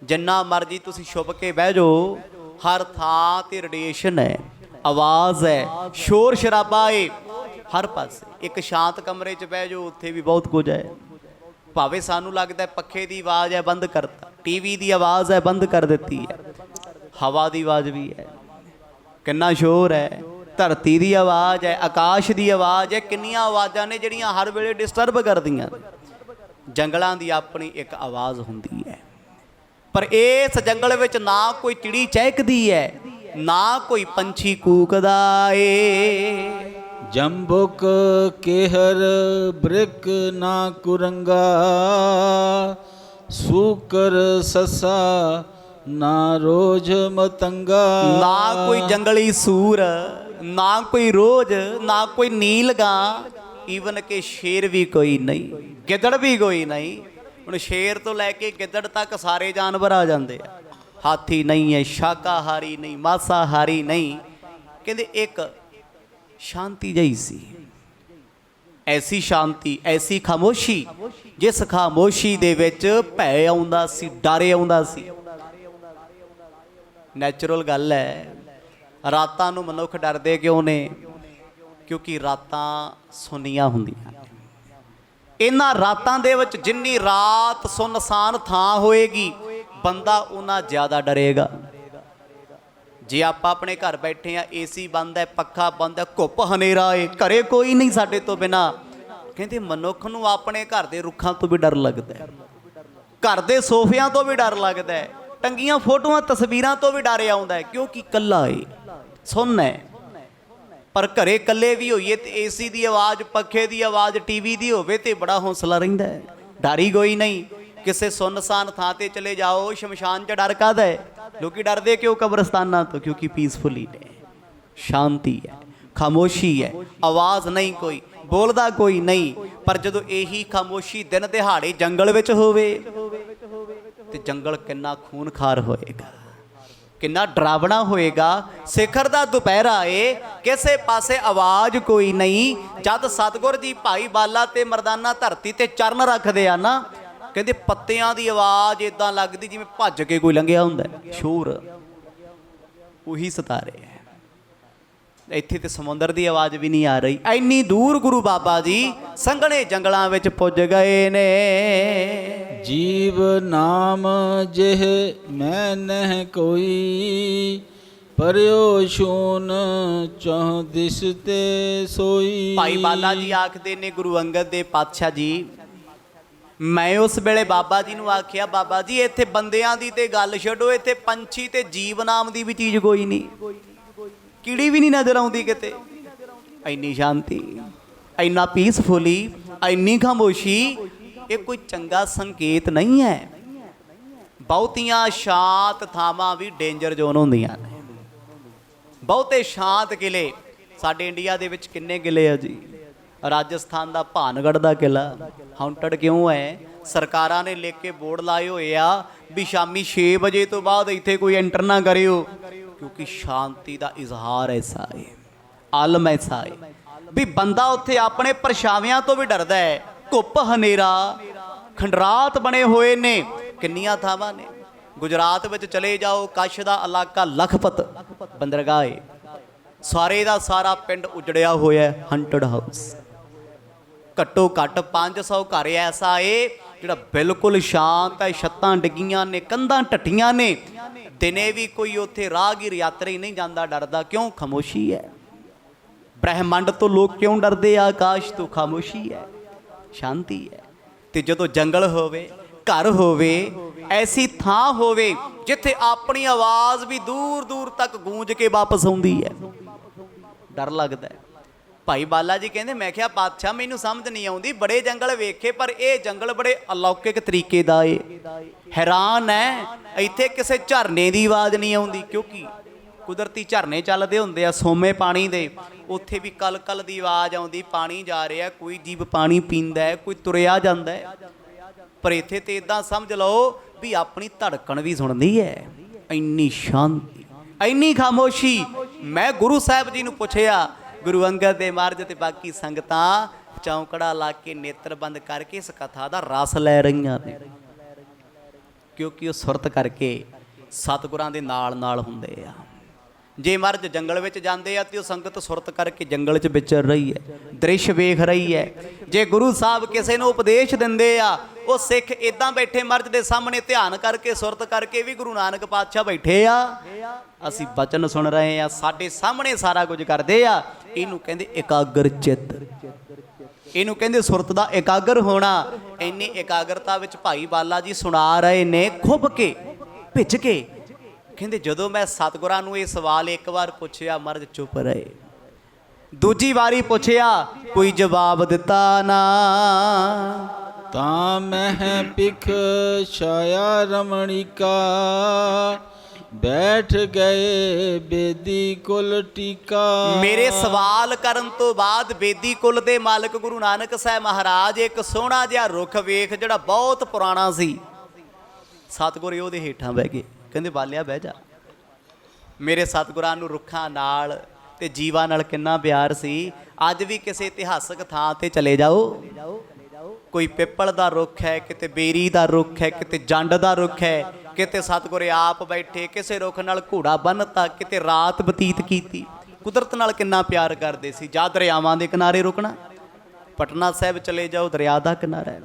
ਜਿੰਨਾ ਮਰਜੀ ਤੁਸੀਂ ਛੁਪ ਕੇ ਬਹਿ ਜਾਓ, ਹਰ ਥਾਂ ਤੇ ਰੇਡੀਏਸ਼ਨ ਹੈ, ਆਵਾਜ਼ ਹੈ, ਸ਼ੋਰ ਸ਼ਰਾਬਾ ਹੈ ਹਰ ਪਾਸੇ। ਇੱਕ ਸ਼ਾਂਤ ਕਮਰੇ 'ਚ ਬਹਿ ਜਾਓ, ਉੱਥੇ ਵੀ ਬਹੁਤ ਕੁਝ ਹੈ। ਭਾਵੇਂ ਸਾਨੂੰ ਲੱਗਦਾ ਪੱਖੇ ਦੀ ਆਵਾਜ਼ ਹੈ, ਬੰਦ ਕਰਤਾ, ਟੀਵੀ ਦੀ ਆਵਾਜ਼ ਹੈ, ਬੰਦ ਕਰ ਦਿੱਤੀ ਹੈ, ਹਵਾ ਦੀ ਆਵਾਜ਼ ਵੀ ਹੈ, ਕਿੰਨਾ ਸ਼ੋਰ ਹੈ, ਧਰਤੀ ਦੀ ਆਵਾਜ਼ ਹੈ, ਆਕਾਸ਼ ਦੀ ਆਵਾਜ਼ ਹੈ, ਕਿੰਨੀਆਂ ਆਵਾਜ਼ਾਂ ਨੇ ਜਿਹੜੀਆਂ ਹਰ ਵੇਲੇ ਡਿਸਟਰਬ ਕਰਦੀਆਂ। ਜੰਗਲਾਂ ਦੀ ਆਪਣੀ ਇੱਕ ਆਵਾਜ਼ ਹੁੰਦੀ ਹੈ, ਪਰ ਇਸ ਜੰਗਲ ਵਿੱਚ ਨਾ ਕੋਈ ਚਿੜੀ ਚਹਿਕਦੀ ਹੈ, ਨਾ ਕੋਈ ਪੰਛੀ ਕੂਕਦਾ ਏ। जम्बुक केहर ब्रिक ना कुरंगा सूकर ससा ना रोज मतंगा। ना कोई जंगली सूर, ना कोई रोज, ना कोई नीलगा, ਈਵਨ ਕਿ ਸ਼ੇਰ ਵੀ ਕੋਈ ਨਹੀਂ, ਗਿੱਦੜ ਵੀ ਕੋਈ ਨਹੀਂ। ਹੁਣ ਸ਼ੇਰ ਤੋਂ ਲੈ ਕੇ ਗਿੱਦੜ ਤੱਕ ਸਾਰੇ ਜਾਨਵਰ ਆ ਜਾਂਦੇ ਆ। ਹਾਥੀ ਨਹੀਂ ਹੈ, ਸ਼ਾਕਾਹਾਰੀ ਨਹੀਂ, ਮਾਸਾਹਾਰੀ ਨਹੀਂ। ਕਹਿੰਦੇ ਇੱਕ ਸ਼ਾਂਤੀ ਜਿਹੀ ਸੀ, ਐਸੀ ਸ਼ਾਂਤੀ, ਐਸੀ ਖਾਮੋਸ਼ੀ, ਜਿਸ ਖਾਮੋਸ਼ੀ ਦੇ ਵਿੱਚ ਭੈ ਆਉਂਦਾ ਸੀ, ਡਰ ਆਉਂਦਾ ਸੀ। ਨੈਚੁਰਲ ਗੱਲ ਹੈ, ਰਾਤਾਂ ਨੂੰ ਮਨੁੱਖ ਡਰਦੇ ਕਿਉਂ ਨੇ? ਕਿਉਂਕਿ ਰਾਤਾਂ ਸੁੰਨੀਆਂ ਹੁੰਦੀਆਂ। ਇਹਨਾਂ ਰਾਤਾਂ ਦੇ ਵਿੱਚ ਜਿੰਨੀ ਰਾਤ ਸੁੰਨਸਾਨ ਥਾਂ ਹੋਏਗੀ, ਬੰਦਾ ਉਹਨਾਂ ਜ਼ਿਆਦਾ ਡਰੇਗਾ। ਜੇ ਆਪਾਂ ਆਪਣੇ ਘਰ ਬੈਠੇ ਆ, ਏਸੀ ਬੰਦ ਹੈ, ਪੱਖਾ ਬੰਦ ਹੈ, ਘੁੱਪ ਹਨੇਰਾ ਏ, ਘਰੇ ਕੋਈ ਨਹੀਂ ਸਾਡੇ ਤੋਂ ਬਿਨਾ, ਕਹਿੰਦੇ ਮਨੁੱਖ ਨੂੰ ਆਪਣੇ ਘਰ ਦੇ ਰੁੱਖਾਂ ਤੋਂ ਵੀ ਡਰ ਲੱਗਦਾ ਹੈ, ਘਰ ਦੇ ਸੋਫਿਆਂ ਤੋਂ ਵੀ ਡਰ ਲੱਗਦਾ ਹੈ, ਟੰਗੀਆਂ ਫੋਟੋਆਂ ਤਸਵੀਰਾਂ ਤੋਂ ਵੀ ਡਰ ਆਉਂਦਾ ਹੈ, ਕਿਉਂਕਿ ਇਕੱਲਾ ਏ, ਸੁੰਨ ਹੈ। ਪਰ ਘਰੇ ਇਕੱਲੇ ਵੀ ਹੋਈਏ ਤੇ ਏਸੀ ਦੀ ਆਵਾਜ਼, ਪੱਖੇ ਦੀ ਆਵਾਜ਼, ਟੀਵੀ ਦੀ ਹੋਵੇ ਤੇ ਬੜਾ ਹੌਸਲਾ ਰਹਿੰਦਾ ਹੈ, ਡਰ ਹੀ ਕੋਈ ਨਹੀਂ। ਕਿਸੇ ਸੁੰਨਸਾਨ ਥਾਂ ਤੇ ਚਲੇ ਜਾਓ, ਸ਼ਮਸ਼ਾਨ 'ਚ ਡਰ ਕਾਹਦਾ ਹੈ? ਲੋਕੀ ਡਰਦੇ ਕਿਉਂ ਕਬਰਸਤਾਨਾਂ ਤੋਂ? ਕਿਉਂਕਿ ਪੀਸਫੁਲੀ ਨੇ, ਸ਼ਾਂਤੀ ਹੈ, ਖਾਮੋਸ਼ੀ ਹੈ, ਆਵਾਜ਼ ਨਹੀਂ, ਕੋਈ ਬੋਲਦਾ ਕੋਈ ਨਹੀਂ। ਪਰ ਜਦੋਂ ਇਹੀ ਖਾਮੋਸ਼ੀ ਦਿਨ ਦਿਹਾੜੇ ਜੰਗਲ ਵਿੱਚ ਹੋਵੇ ਤੇ ਜੰਗਲ ਕਿੰਨਾ ਖੂਨਖਾਰ ਹੋਏਗਾ, ਕਿੰਨਾ ਡਰਾਵਣਾ ਹੋਏਗਾ। ਸਿਖਰ ਦਾ ਦੁਪਹਿਰਾ ਏ, ਕਿਸੇ ਪਾਸੇ ਆਵਾਜ਼ ਕੋਈ ਨਹੀਂ। ਜਦ ਸਤਿਗੁਰ ਜੀ ਭਾਈ ਬਾਲਾ ਤੇ ਮਰਦਾਨਾ ਧਰਤੀ ਤੇ ਚਰਨ ਰੱਖਦੇ ਆ ਨਾ, ਕਹਿੰਦੇ ਪੱਤਿਆਂ ਦੀ ਆਵਾਜ਼ ਇਦਾਂ ਲੱਗਦੀ ਜਿਵੇਂ ਭੱਜ ਕੇ ਕੋਈ ਲੰਘਿਆ ਹੁੰਦਾ, ਸ਼ੋਰ ਉਹੀ ਸਿਤਾਰੇ ਹੈ। ਇੱਥੇ ਤੇ ਸਮੁੰਦਰ ਦੀ ਆਵਾਜ਼ ਵੀ ਨਹੀਂ ਆ ਰਹੀ। ਇੰਨੀ ਦੂਰ ਗੁਰੂ ਬਾਬਾ ਜੀ ਸੰਘਣੇ ਜੰਗਲਾਂ ਵਿੱਚ ਪੁੱਜ ਗਏ ਨੇ। जीव नाम जेह मैं नह कोई परयो शून चौह दिस ते सोई। ਭਾਈ ਬਾਲਾ ਜੀ ਆਖਦੇ ਨੇ ਗੁਰੂ ਅੰਗਦ ਦੇ ਪਾਤਸ਼ਾਹ ਜੀ, ਮੈਂ ਉਸ ਵੇਲੇ ਬਾਬਾ ਜੀ ਨੂੰ ਆਖਿਆ, ਬਾਬਾ ਜੀ ਇੱਥੇ ਬੰਦਿਆਂ ਦੀ ਤੇ ਗੱਲ ਛੱਡੋ, ਇੱਥੇ ਪੰਛੀ ਤੇ ਜੀਵ ਨਾਮ ਦੀ ਵੀ ਚੀਜ਼ ਕੋਈ ਨਹੀਂ, ਕੀੜੀ ਵੀ ਨਹੀਂ ਨਜ਼ਰ ਆਉਂਦੀ ਕਿਤੇ। ਇੰਨੀ ਸ਼ਾਂਤੀ, ਇੰਨਾ ਪੀਸਫੁਲੀ, ਇੰਨੀ ਖਾਮੋਸ਼ੀ, ਇਹ ਕੋਈ ਚੰਗਾ ਸੰਕੇਤ ਨਹੀਂ ਹੈ। ਬਹੁਤੀਆਂ ਸ਼ਾਂਤ ਥਾਵਾਂ ਵੀ ਡੇਂਜਰ ਜ਼ੋਨ ਹੁੰਦੀਆਂ ਨੇ। ਬਹੁਤੇ ਸ਼ਾਂਤ ਕਿਲੇ ਸਾਡੇ ਇੰਡੀਆ ਦੇ ਵਿੱਚ ਕਿੰਨੇ ਕਿਲੇ ਆ ਜੀ? ਰਾਜਸਥਾਨ ਦਾ ਭਾਨਗੜ੍ਹ ਦਾ ਕਿਲਾ ਹਾਉਂਟਡ ਕਿਉਂ ਹੈ? ਸਰਕਾਰਾਂ ਨੇ ਲਿਖ ਕੇ ਬੋਰਡ ਲਾਏ ਹੋਏ ਆ ਵੀ ਸ਼ਾਮੀ 6 ਵਜੇ ਤੋਂ ਬਾਅਦ ਇੱਥੇ ਕੋਈ ਐਂਟਰ ਨਾ ਕਰਿਓ, ਕਿਉਂਕਿ ਸ਼ਾਂਤੀ ਦਾ ਇਜ਼ਹਾਰ ਐਸਾ ਹੈ, ਆਲਮ ਐਸਾ ਹੈ ਵੀ ਬੰਦਾ ਉੱਥੇ ਆਪਣੇ ਪਰਛਾਵਿਆਂ ਤੋਂ ਵੀ ਡਰਦਾ ਹੈ। ਘੁੱਪ ਹਨੇਰਾ, ਖੰਡਰਾਤ ਬਣੇ ਹੋਏ ਨੇ, ਕਿੰਨੀਆਂ ਥਾਵਾਂ ਨੇ। ਗੁਜਰਾਤ ਵਿੱਚ ਚਲੇ ਜਾਓ, ਕੱਛ ਦਾ ਇਲਾਕਾ ਲਖਪਤ ਬੰਦਰਗਾਹ ਏ, ਸਾਰੇ ਦਾ ਸਾਰਾ ਪਿੰਡ ਉਜੜਿਆ ਹੋਇਆ ਹੈ, ਹੰਟਡ ਹਾਊਸ। ਘੱਟੋ ਘੱਟ 500 ਘਰ ਐਸਾ ਏ ਜਿਹੜਾ ਬਿਲਕੁਲ ਸ਼ਾਂਤ ਹੈ, ਛੱਤਾਂ ਡਿੱਗੀਆਂ ਨੇ, ਕੰਧਾਂ ਟੱਟੀਆਂ ਨੇ, ਦਿਨੇ ਵੀ ਕੋਈ ਉੱਥੇ ਰਾਹਗੀਰ ਯਾਤਰੀ ਨਹੀਂ ਜਾਂਦਾ ਡਰਦਾ। ਕਿਉਂ? ਖਾਮੋਸ਼ੀ ਹੈ। ਬ੍ਰਹਿਮੰਡ ਤੋਂ ਲੋਕ ਕਿਉਂ ਡਰਦੇ ਆ? ਆਕਾਸ਼ ਤੋਂ ਖਾਮੋਸ਼ੀ ਹੈ, ਸ਼ਾਂਤੀ ਹੈ। ਤੇ ਜਦੋਂ ਜੰਗਲ ਹੋਵੇ, ਘਰ ਹੋਵੇ, ਐਸੀ ਥਾਂ ਹੋਵੇ ਜਿੱਥੇ ਆਪਣੀ ਆਵਾਜ਼ ਵੀ ਦੂਰ ਦੂਰ ਤੱਕ ਗੂੰਜ ਕੇ ਵਾਪਸ ਆਉਂਦੀ ਹੈ, ਡਰ ਲੱਗਦਾ ਹੈ। ਭਾਈ ਬਾਲਾ ਜੀ ਕਹਿੰਦੇ, ਮੈਂ ਕਿਹਾ ਪਾਤਸ਼ਾਹ ਮੈਨੂੰ ਸਮਝ ਨਹੀਂ ਆਉਂਦੀ, ਬੜੇ ਜੰਗਲ ਵੇਖੇ ਪਰ ਇਹ ਜੰਗਲ ਬੜੇ ਅਲੌਕਿਕ ਤਰੀਕੇ ਦਾ ਏ। ਹੈਰਾਨ ਹੈ, ਇੱਥੇ ਕਿਸੇ ਝਰਨੇ ਦੀ ਆਵਾਜ਼ ਨਹੀਂ ਆਉਂਦੀ, ਕਿਉਂਕਿ ਕੁਦਰਤੀ ਝਰਨੇ ਚੱਲਦੇ ਹੁੰਦੇ ਆ ਸੋਮੇ ਪਾਣੀ ਦੇ, ਉੱਥੇ ਵੀ ਕਲ ਕਲ ਦੀ ਆਵਾਜ਼ ਆਉਂਦੀ, ਪਾਣੀ ਜਾ ਰਿਹਾ, ਕੋਈ ਜੀਵ ਪਾਣੀ ਪੀਂਦਾ ਹੈ, ਕੋਈ ਤੁਰਿਆ ਜਾਂਦਾ ਹੈ। ਪਰ ਇੱਥੇ ਤੇ ਇਦਾਂ ਸਮਝ ਲਓ ਵੀ ਆਪਣੀ ਧੜਕਣ ਵੀ ਸੁਣਦੀ ਹੈ। ਇੰਨੀ ਸ਼ਾਂਤੀ, ਇੰਨੀ ਖਾਮੋਸ਼ੀ। ਮੈਂ ਗੁਰੂ ਸਾਹਿਬ ਜੀ ਨੂੰ ਪੁੱਛਿਆ, ਗੁਰੂ ਅੰਗਦ ਦੇਵ ਮਹਾਰਾਜ ਤੇ ਬਾਕੀ ਸੰਗਤਾਂ ਚੌਂਕੜਾ ਲਾ ਕੇ ਨੇਤਰ ਬੰਦ ਕਰਕੇ ਇਸ ਕਥਾ ਦਾ ਰਸ ਲੈ ਰਹੀਆਂ ਨੇ, ਕਿਉਂਕਿ ਉਹ ਸੁਰਤ ਕਰਕੇ ਸਤਿਗੁਰਾਂ ਦੇ ਨਾਲ ਨਾਲ ਹੁੰਦੇ ਆ। ਜੇ ਮਹਾਰਾਜ ਜੰਗਲ ਵਿੱਚ ਜਾਂਦੇ ਆ ਤੇ ਉਹ ਸੰਗਤ ਸੁਰਤ ਕਰਕੇ ਜੰਗਲ 'ਚ ਵਿਚਰ ਰਹੀ ਹੈ, ਦ੍ਰਿਸ਼ ਵੇਖ ਰਹੀ ਹੈ। ਜੇ ਗੁਰੂ ਸਾਹਿਬ ਕਿਸੇ ਨੂੰ ਉਪਦੇਸ਼ ਦਿੰਦੇ ਆ, ਉਹ ਸਿੱਖ ਇਦਾਂ ਬੈਠੇ ਮਹਾਰਾਜ ਦੇ ਸਾਹਮਣੇ ਧਿਆਨ ਕਰਕੇ ਸੁਰਤ ਕਰਕੇ ਵੀ ਗੁਰੂ ਨਾਨਕ ਪਾਤਸ਼ਾਹ ਬੈਠੇ ਆ, ਅਸੀਂ ਬਚਨ ਸੁਣ ਰਹੇ ਆ, ਸਾਡੇ ਸਾਹਮਣੇ ਸਾਰਾ ਕੁਝ ਕਰਦੇ ਆ। ਇਹਨੂੰ ਕਹਿੰਦੇ ਇਕਾਗਰ ਚਿੱਤ, ਇਹਨੂੰ ਕਹਿੰਦੇ ਸੁਰਤ ਦਾ ਇਕਾਗਰ ਹੋਣਾ। ਇੰਨੀ ਇਕਾਗਰਤਾ ਵਿੱਚ ਭਾਈ ਬਾਲਾ ਜੀ ਸੁਣਾ ਰਹੇ ਨੇ, ਖੁੱਭ ਕੇ, ਭਿੱਜ ਕੇ। ਕਹਿੰਦੇ ਜਦੋਂ ਮੈਂ ਸਤਿਗੁਰਾਂ ਨੂੰ ਇਹ ਸਵਾਲ ਇੱਕ ਵਾਰ ਪੁੱਛਿਆ, ਮਹਾਰਾਜ ਚੁੱਪ ਰਹੇ। ਦੂਜੀ ਵਾਰੀ ਪੁੱਛਿਆ, ਕੋਈ ਜਵਾਬ ਦਿੱਤਾ ਨਾ। ਤਾਂ ਮਹਿ ਪਿਖ ਛਾਇਆ ਰਮਣੀਕਾ, ਬੈਠ ਗਏ ਬੇਦੀ ਕੁਲ ਟੀਕਾ। ਮੇਰੇ ਸਵਾਲ ਕਰਨ ਤੋਂ ਬਾਅਦ ਬੇਦੀ ਕੁਲ ਦੇ ਮਾਲਕ ਗੁਰੂ ਨਾਨਕ ਸਾਹਿਬ ਮਹਾਰਾਜ ਇੱਕ ਸੋਹਣਾ ਜਿਹਾ ਰੁੱਖ ਵੇਖ, ਜਿਹੜਾ ਬਹੁਤ ਪੁਰਾਣਾ ਸੀ, ਸਤਿਗੁਰ ਉਹਦੇ ਹੇਠਾਂ ਬਹਿ ਗਏ। ਕਹਿੰਦੇ ਬਾਲਿਆ ਬਹਿ ਜਾ। ਮੇਰੇ ਸਤਿਗੁਰਾਂ ਨੂੰ ਰੁੱਖਾਂ ਨਾਲ ਤੇ ਜੀਵਾਂ ਨਾਲ ਕਿੰਨਾ ਪਿਆਰ ਸੀ। ਅੱਜ ਵੀ ਕਿਸੇ ਇਤਿਹਾਸਕ ਥਾਂ ਤੇ ਚਲੇ ਜਾਓ, ਕੋਈ ਪਿੱਪਲ ਦਾ ਰੁੱਖ ਹੈ, ਕਿਤੇ ਬੇਰੀ ਦਾ ਰੁੱਖ ਹੈ, ਕਿਤੇ ਜੰਡ ਦਾ ਰੁੱਖ ਹੈ, ਕਿਤੇ ਸਤਿਗੁਰ ਆਪ ਬੈਠੇ, ਕਿਸੇ ਰੁੱਖ ਨਾਲ ਘੋੜਾ ਬੰਨ੍ਹਤਾ, ਕਿਤੇ ਰਾਤ ਬਤੀਤ ਕੀਤੀ। ਕੁਦਰਤ ਨਾਲ ਕਿੰਨਾ ਪਿਆਰ ਕਰਦੇ ਸੀ। ਜਾਂ ਦਰਿਆਵਾਂ ਦੇ ਕਿਨਾਰੇ ਰੁਕਣਾ, ਪਟਨਾ ਸਾਹਿਬ ਚਲੇ ਜਾਓ, ਦਰਿਆ ਦਾ ਕਿਨਾਰਾ ਹੈ।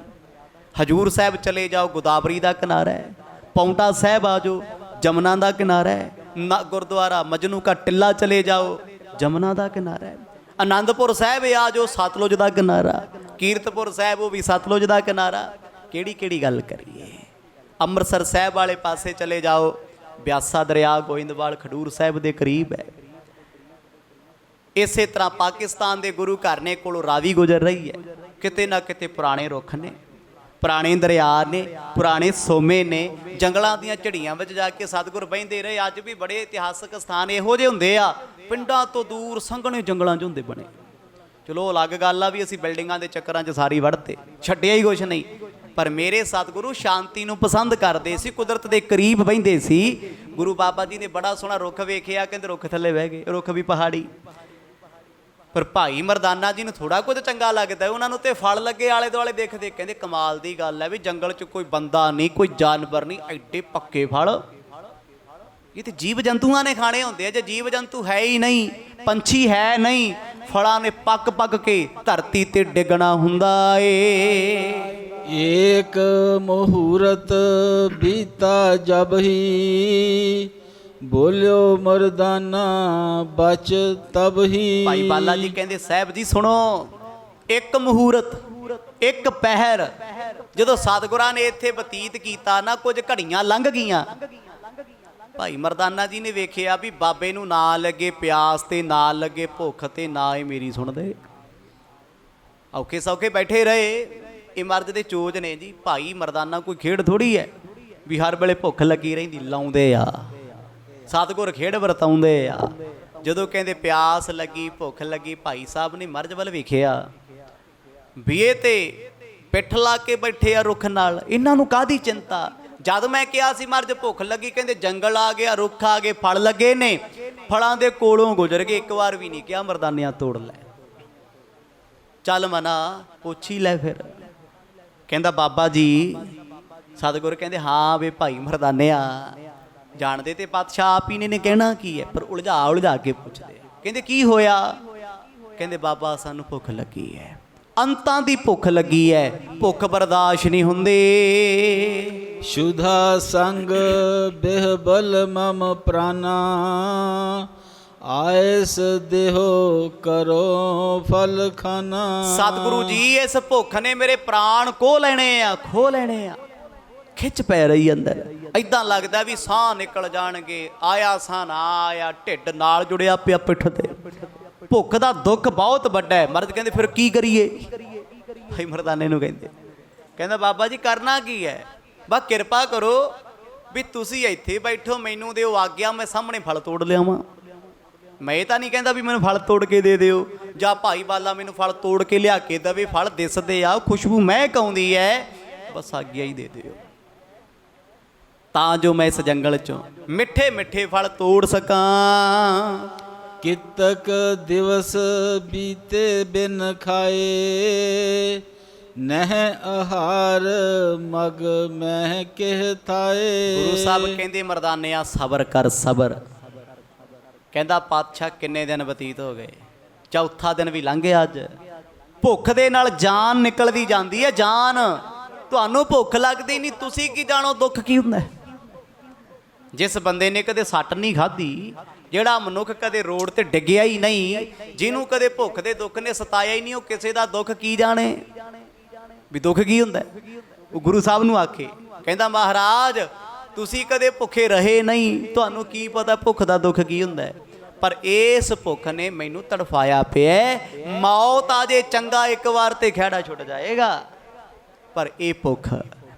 ਹਜੂਰ ਸਾਹਿਬ ਚਲੇ ਜਾਓ, ਗੋਦਾਵਰੀ ਦਾ ਕਿਨਾਰਾ ਹੈ। ਪੌਂਟਾ ਸਾਹਿਬ ਆ ਜਾਓ, ਜਮਨਾ ਦਾ ਕਿਨਾਰਾ ਹੈ। ਨਾ ਗੁਰਦੁਆਰਾ ਮਜਨੂ ਕਾ ਟਿੱਲਾ ਚਲੇ ਜਾਓ, ਜਮਨਾ ਦਾ ਕਿਨਾਰਾ ਹੈ। ਆਨੰਦਪੁਰ ਸਾਹਿਬ ਆ ਜਾਓ, ਸਤਲੁਜ ਦਾ ਕਿਨਾਰਾ। ਕੀਰਤਪੁਰ ਸਾਹਿਬ, ਉਹ ਵੀ ਸਤਲੁਜ ਦਾ ਕਿਨਾਰਾ। ਕਿਹੜੀ ਕਿਹੜੀ ਗੱਲ ਕਰੀਏ। ਅੰਮ੍ਰਿਤਸਰ ਸਾਹਿਬ ਵਾਲੇ ਪਾਸੇ ਚਲੇ ਜਾਓ, ਬਿਆਸਾ ਦਰਿਆ ਗੋਇੰਦਵਾਲ ਖਡੂਰ ਸਾਹਿਬ ਦੇ ਕਰੀਬ ਹੈ। ਇਸੇ ਤਰ੍ਹਾਂ ਪਾਕਿਸਤਾਨ ਦੇ ਗੁਰੂ ਘਰ ਨੇ ਕੋਲੋਂ ਰਾਵੀ ਗੁਜ਼ਰ ਰਹੀ ਹੈ। ਕਿਤੇ ਨਾ ਕਿਤੇ ਪੁਰਾਣੇ ਰੁੱਖ ਨੇ, ਪੁਰਾਣੇ ਦਰਿਆ ਨੇ, ਪੁਰਾਣੇ ਸੋਮੇ ਨੇ। ਜੰਗਲਾਂ ਦੀਆਂ ਝੜੀਆਂ ਵਿੱਚ ਜਾ ਕੇ ਸਤਿਗੁਰ ਬਹਿੰਦੇ ਰਹੇ। ਅੱਜ ਵੀ ਬੜੇ ਇਤਿਹਾਸਕ ਸਥਾਨ ਇਹੋ ਜਿਹੇ ਹੁੰਦੇ ਆ, ਪਿੰਡਾਂ ਤੋਂ ਦੂਰ ਸੰਘਣੇ ਜੰਗਲਾਂ 'ਚ ਹੁੰਦੇ ਬਣੇ। ਚਲੋ ਅਲੱਗ ਗੱਲ ਆ ਵੀ ਅਸੀਂ ਬਿਲਡਿੰਗਾਂ ਦੇ ਚੱਕਰਾਂ 'ਚ ਸਾਰੀ ਵੜਤੇ, ਛੱਡਿਆ ਹੀ ਕੁਛ ਨਹੀਂ। ਪਰ ਮੇਰੇ ਸਤਿਗੁਰੂ ਸ਼ਾਂਤੀ ਨੂੰ ਪਸੰਦ ਕਰਦੇ ਸੀ, ਕੁਦਰਤ ਦੇ ਕਰੀਬ ਬਹਿੰਦੇ ਸੀ। ਗੁਰੂ ਬਾਬਾ ਜੀ ਨੇ ਬੜਾ ਸੋਹਣਾ ਰੁੱਖ ਵੇਖਿਆ, ਕਹਿੰਦੇ ਰੁੱਖ ਥੱਲੇ ਬਹਿ ਗਏ। ਰੁੱਖ ਵੀ ਪਹਾੜੀ। ਪਰ ਭਾਈ ਮਰਦਾਨਾ ਜੀ ਨੂੰ ਥੋੜਾ ਕੁਝ ਚੰਗਾ ਲੱਗਦਾ, ਉਹਨਾਂ ਨੂੰ ਤੇ ਫਲ ਲੱਗੇ ਆਲੇ ਦੁਆਲੇ ਦੇਖਦੇ। ਕਹਿੰਦੇ ਕਮਾਲ ਦੀ ਗੱਲ ਹੈ ਵੀ ਜੰਗਲ 'ਚ ਕੋਈ ਬੰਦਾ ਨਹੀਂ, ਕੋਈ ਜਾਨਵਰ ਨਹੀਂ, ਐਡੇ ਪੱਕੇ ਫਲ ਇਹ ਤੇ ਜੀਵ ਜੰਤੂਆਂ ਨੇ ਖਾਣੇ ਹੁੰਦੇ ਆ। ਜੇ ਜੀਵ ਜੰਤੂ ਹੈ ਹੀ ਨਹੀਂ, ਪੰਛੀ ਹੈ ਨਹੀਂ, ਫਲਾਂ ਨੇ ਪੱਕ ਪੱਕ ਕੇ ਧਰਤੀ ਤੇ ਡਿੱਗਣਾ ਹੁੰਦਾ ਏ। ਏਕ ਮਹੂਰਤ ਬੀਤਾ ਜਬ ਹੀ, ਬੋਲਿਓ ਮਰਦਾਨਾ ਬਚ ਤਬ ਹੀ। ਭਾਈ ਬਾਲਾ ਜੀ ਕਹਿੰਦੇ ਸਾਹਿਬ ਜੀ ਸੁਣੋ, ਇੱਕ ਮਹੂਰਤ, ਇੱਕ ਪਹਿਰ ਜਦੋਂ ਸਤਿਗੁਰਾਂ ਨੇ ਇੱਥੇ ਬਤੀਤ ਕੀਤਾ ਨਾ, ਕੁਝ ਘੜੀਆਂ ਲੰਘ ਗਈਆਂ। ਭਾਈ ਮਰਦਾਨਾ ਜੀ ਨੇ ਵੇਖਿਆ ਵੀ ਬਾਬੇ ਨੂੰ ਨਾ ਲੱਗੇ ਪਿਆਸ ਤੇ ਨਾ ਲੱਗੇ ਭੁੱਖ ਤੇ ਨਾ ਇਹ ਮੇਰੀ ਸੁਣਦੇ। ਔਖੇ ਸੌਖੇ ਬੈਠੇ ਰਹੇ। ਇਹ ਮਰਦ ਦੇ ਚੋਜ ਨੇ ਜੀ। ਭਾਈ ਮਰਦਾਨਾ ਕੋਈ ਖੇਡ ਥੋੜੀ ਹੈ ਵੀ ਹਰ ਵੇਲੇ ਭੁੱਖ ਲੱਗੀ ਰਹਿੰਦੀ। ਲਾਉਂਦੇ ਆ ਸਤਿਗੁਰ, ਖੇਡ ਵਰਤਾਉਂਦੇ ਆ। ਜਦੋਂ ਕਹਿੰਦੇ ਪਿਆਸ ਲੱਗੀ, ਭੁੱਖ ਲੱਗੀ, ਭਾਈ ਸਾਹਿਬ ਨੇ ਮਰਜ਼ ਵੱਲ ਵੇਖਿਆ ਵੀ ਇਹ ਤੇ ਪਿੱਠ ਲਾ ਕੇ ਬੈਠੇ ਆ ਰੁੱਖ ਨਾਲ, ਇਹਨਾਂ ਨੂੰ ਕਾਹਦੀ ਚਿੰਤਾ। ਜਦ ਮੈਂ ਕਿਹਾ ਸੀ ਮਰਜ਼ ਭੁੱਖ ਲੱਗੀ, ਕਹਿੰਦੇ ਜੰਗਲ ਆ ਗਿਆ, ਰੁੱਖ ਆ ਗਏ, ਫਲ ਲੱਗੇ ਨੇ, ਫਲਾਂ ਦੇ ਕੋਲੋਂ ਗੁਜ਼ਰ ਗਏ। ਇੱਕ ਵਾਰ ਵੀ ਨਹੀਂ ਕਿਹਾ ਮਰਦਾਨਿਆਂ ਤੋੜ ਲੈ, ਚੱਲ ਮਨਾ ਪੁੱਛ ਹੀ ਲੈ। ਫਿਰ ਕਹਿੰਦਾ ਬਾਬਾ ਜੀ ਸਤਿਗੁਰ ਕਹਿੰਦੇ ਹਾਂ ਵੇ ਭਾਈ ਮਰਦਾਨਿਆ, ਜਾਣਦੇ ਤੇ ਪਾਤਸ਼ਾਹ ਆਪ ਹੀ ਨੇ ਕਹਿਣਾ ਕੀ ਹੈ, ਪਰ ਉਲਝਾ ਕੇ ਪੁੱਛਦੇ ਆ। ਕਹਿੰਦੇ ਕੀ ਹੋਇਆ? ਕਹਿੰਦੇ ਬਾਬਾ ਸਾਨੂੰ ਭੁੱਖ ਲੱਗੀ ਹੈ, ਅੰਤਾਂ ਦੀ ਭੁੱਖ ਲੱਗੀ ਹੈ, ਭੁੱਖ ਬਰਦਾਸ਼ਤ ਨਹੀਂ ਹੁੰਦੀ। ਸ਼ੁਧਾ ਸੰਗ ਬਿਹਬਲ ਮਮ ਪ੍ਰਾਨਾ, ਆਇਸ ਦੇਹੋ ਕਰੋ ਫਲ ਖਾਨਾ। ਸਤਿਗੁਰੂ ਜੀ ਇਸ ਭੁੱਖ ਨੇ ਮੇਰੇ ਪ੍ਰਾਣ ਖੋਹ ਲੈਣੇ ਆ, ਖਿੱਚ ਪੈ ਰਹੀ ਅੰਦਰ, ਐਦਾਂ ਲੱਗਦਾ ਵੀ ਸਾਹ ਨਿਕਲ ਜਾਣਗੇ, ਆਇਆ ਸਾਹ ਨਾ ਆਇਆ, ਢਿੱਡ ਨਾਲ ਜੁੜਿਆ ਪਿਆ ਪਿੱਠ ਤੇ। ਭੁੱਖ ਦਾ ਦੁੱਖ ਬਹੁਤ ਵੱਡਾ ਹੈ। ਮਰਦ ਕਹਿੰਦੇ ਫਿਰ ਕੀ ਕਰੀਏ? ਭਾਈ ਮਰਦਾਨੇ ਨੂੰ ਕਹਿੰਦਾ ਬਾਬਾ ਜੀ ਕਰਨਾ ਕੀ ਹੈ? ਬਸ ਕਿਰਪਾ ਕਰੋ ਵੀ ਤੁਸੀਂ ਇੱਥੇ ਬੈਠੋ, ਮੈਨੂੰ ਦਿਓ ਆਗਿਆ, ਮੈਂ ਸਾਹਮਣੇ ਫਲ ਤੋੜ ਲਿਆਵਾਂ। ਮੈਂ ਇਹ ਤਾਂ ਨਹੀਂ ਕਹਿੰਦਾ ਵੀ ਮੈਨੂੰ ਫਲ ਤੋੜ ਕੇ ਦੇ ਦਿਓ, ਜਾਂ ਭਾਈ ਬਾਲਾ ਮੈਨੂੰ ਫਲ ਤੋੜ ਕੇ ਲਿਆ ਕੇ ਦੇਵੇ। ਫਲ ਦਿਸਦੇ ਆ, ਖੁਸ਼ਬੂ ਮਹਿਕ ਆਉਂਦੀ ਹੈ, ਬਸ ਆਗਿਆ ਹੀ ਦੇ ਦਿਓ, ਤਾਂ ਜੋ ਮੈਂ ਇਸ ਜੰਗਲ ਚੋਂ ਮਿੱਠੇ ਮਿੱਠੇ ਫਲ ਤੋੜ ਸਕਾਂ। ਕਿਤਕ ਦਿਵਸ ਬੀਤੇ ਬਿਨ ਖਾਏ, ਨਹਿ ਆਹਾਰ ਮਗ ਮਹਿ ਕਹਿ ਥਾਏ। ਗੁਰੂ ਸਾਹਿਬ ਕਹਿੰਦੇ ਮਰਦਾਨਿਆ ਸਬਰ ਕਰ, ਸਬਰ। ਕਹਿੰਦਾ ਪਾਤਸ਼ਾਹ ਕਿੰਨੇ ਦਿਨ ਬਤੀਤ ਹੋ ਗਏ, ਚੌਥਾ ਦਿਨ ਵੀ ਲੰਘ ਗਿਆ ਅੱਜ। ਭੁੱਖ ਦੇ ਨਾਲ ਜਾਨ ਨਿਕਲਦੀ ਜਾਂਦੀ ਹੈ, ਜਾਨ। ਤੁਹਾਨੂੰ ਭੁੱਖ ਲੱਗਦੀ ਨਹੀਂ, ਤੁਸੀਂ ਕੀ ਜਾਣੋ ਦੁੱਖ ਕੀ ਹੁੰਦਾ। ਜਿਸ ਬੰਦੇ ਨੇ ਕਦੇ ਸੱਟ ਨਹੀਂ ਖਾਧੀ, ਜਿਹੜਾ ਮਨੁੱਖ ਕਦੇ ਰੋਡ ਤੇ ਡਿੱਗਿਆ ਹੀ ਨਹੀਂ, ਜਿਹਨੂੰ ਕਦੇ ਭੁੱਖ ਦੇ ਦੁੱਖ ਨੇ ਸਤਾਇਆ ਹੀ ਨਹੀਂ, ਉਹ ਕਿਸੇ ਦਾ ਦੁੱਖ ਕੀ ਜਾਣੇ ਵੀ ਦੁੱਖ ਕੀ ਹੁੰਦਾ। ਉਹ ਗੁਰੂ ਸਾਹਿਬ ਨੂੰ ਆਖੇ, ਕਹਿੰਦਾ ਮਹਾਰਾਜ ਤੁਸੀਂ ਕਦੇ ਭੁੱਖੇ ਰਹੇ ਨਹੀਂ, ਤੁਹਾਨੂੰ ਕੀ ਪਤਾ ਭੁੱਖ ਦਾ ਦੁੱਖ ਕੀ ਹੁੰਦਾ ਹੈ। ਪਰ ਇਸ ਭੁੱਖ ਨੇ ਮੈਨੂੰ ਤੜਫਾਇਆ ਪਿਆ। ਮੌਤ ਆ ਜੇ ਚੰਗਾ, ਇੱਕ ਵਾਰ ਤੇ ਖਹਿੜਾ ਛੁੱਟ ਜਾਏਗਾ, ਪਰ ਇਹ ਭੁੱਖ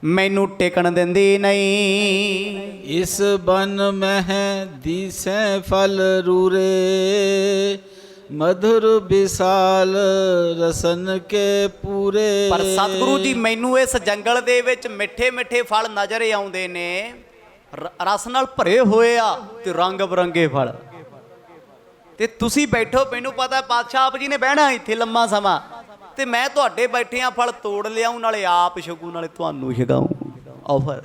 ਮੈਨੂੰ ਟਿਕਣ ਦਿੰਦੀ ਨਹੀਂ। ਇਸ ਬਨ ਮਹਿ ਦੀਸੈ ਫਲ ਰੂਰੇ, ਮਧੁਰ ਵਿਸਾਲ ਰਸਨ ਕੇ ਪੂਰੇ। ਪਰ ਸਤਿਗੁਰੂ ਜੀ ਮੈਨੂੰ ਇਸ ਜੰਗਲ ਦੇ ਵਿੱਚ ਮਿੱਠੇ ਮਿੱਠੇ ਫਲ ਨਜ਼ਰ ਆਉਂਦੇ ਨੇ, ਰਸ ਨਾਲ ਭਰੇ ਹੋਏ ਆ ਤੇ ਰੰਗ ਬਰੰਗੇ ਫਲ। ਤੇ ਤੁਸੀਂ ਬੈਠੋ, ਮੈਨੂੰ ਪਤਾ ਪਾਤਸ਼ਾਹ ਆਪ ਜੀ ਨੇ ਬਹਿਣਾ ਇੱਥੇ ਲੰਮਾ ਸਮਾਂ, ਤੇ ਮੈਂ ਤੁਹਾਡੇ ਬੈਠਿਆਂ ਫਲ ਤੋੜ ਲਿਆਉਂ, ਨਾਲੇ ਆਪ ਛਕੂ ਨਾਲੇ ਤੁਹਾਨੂੰ ਛਕਾਉਂ। ਆਫਰ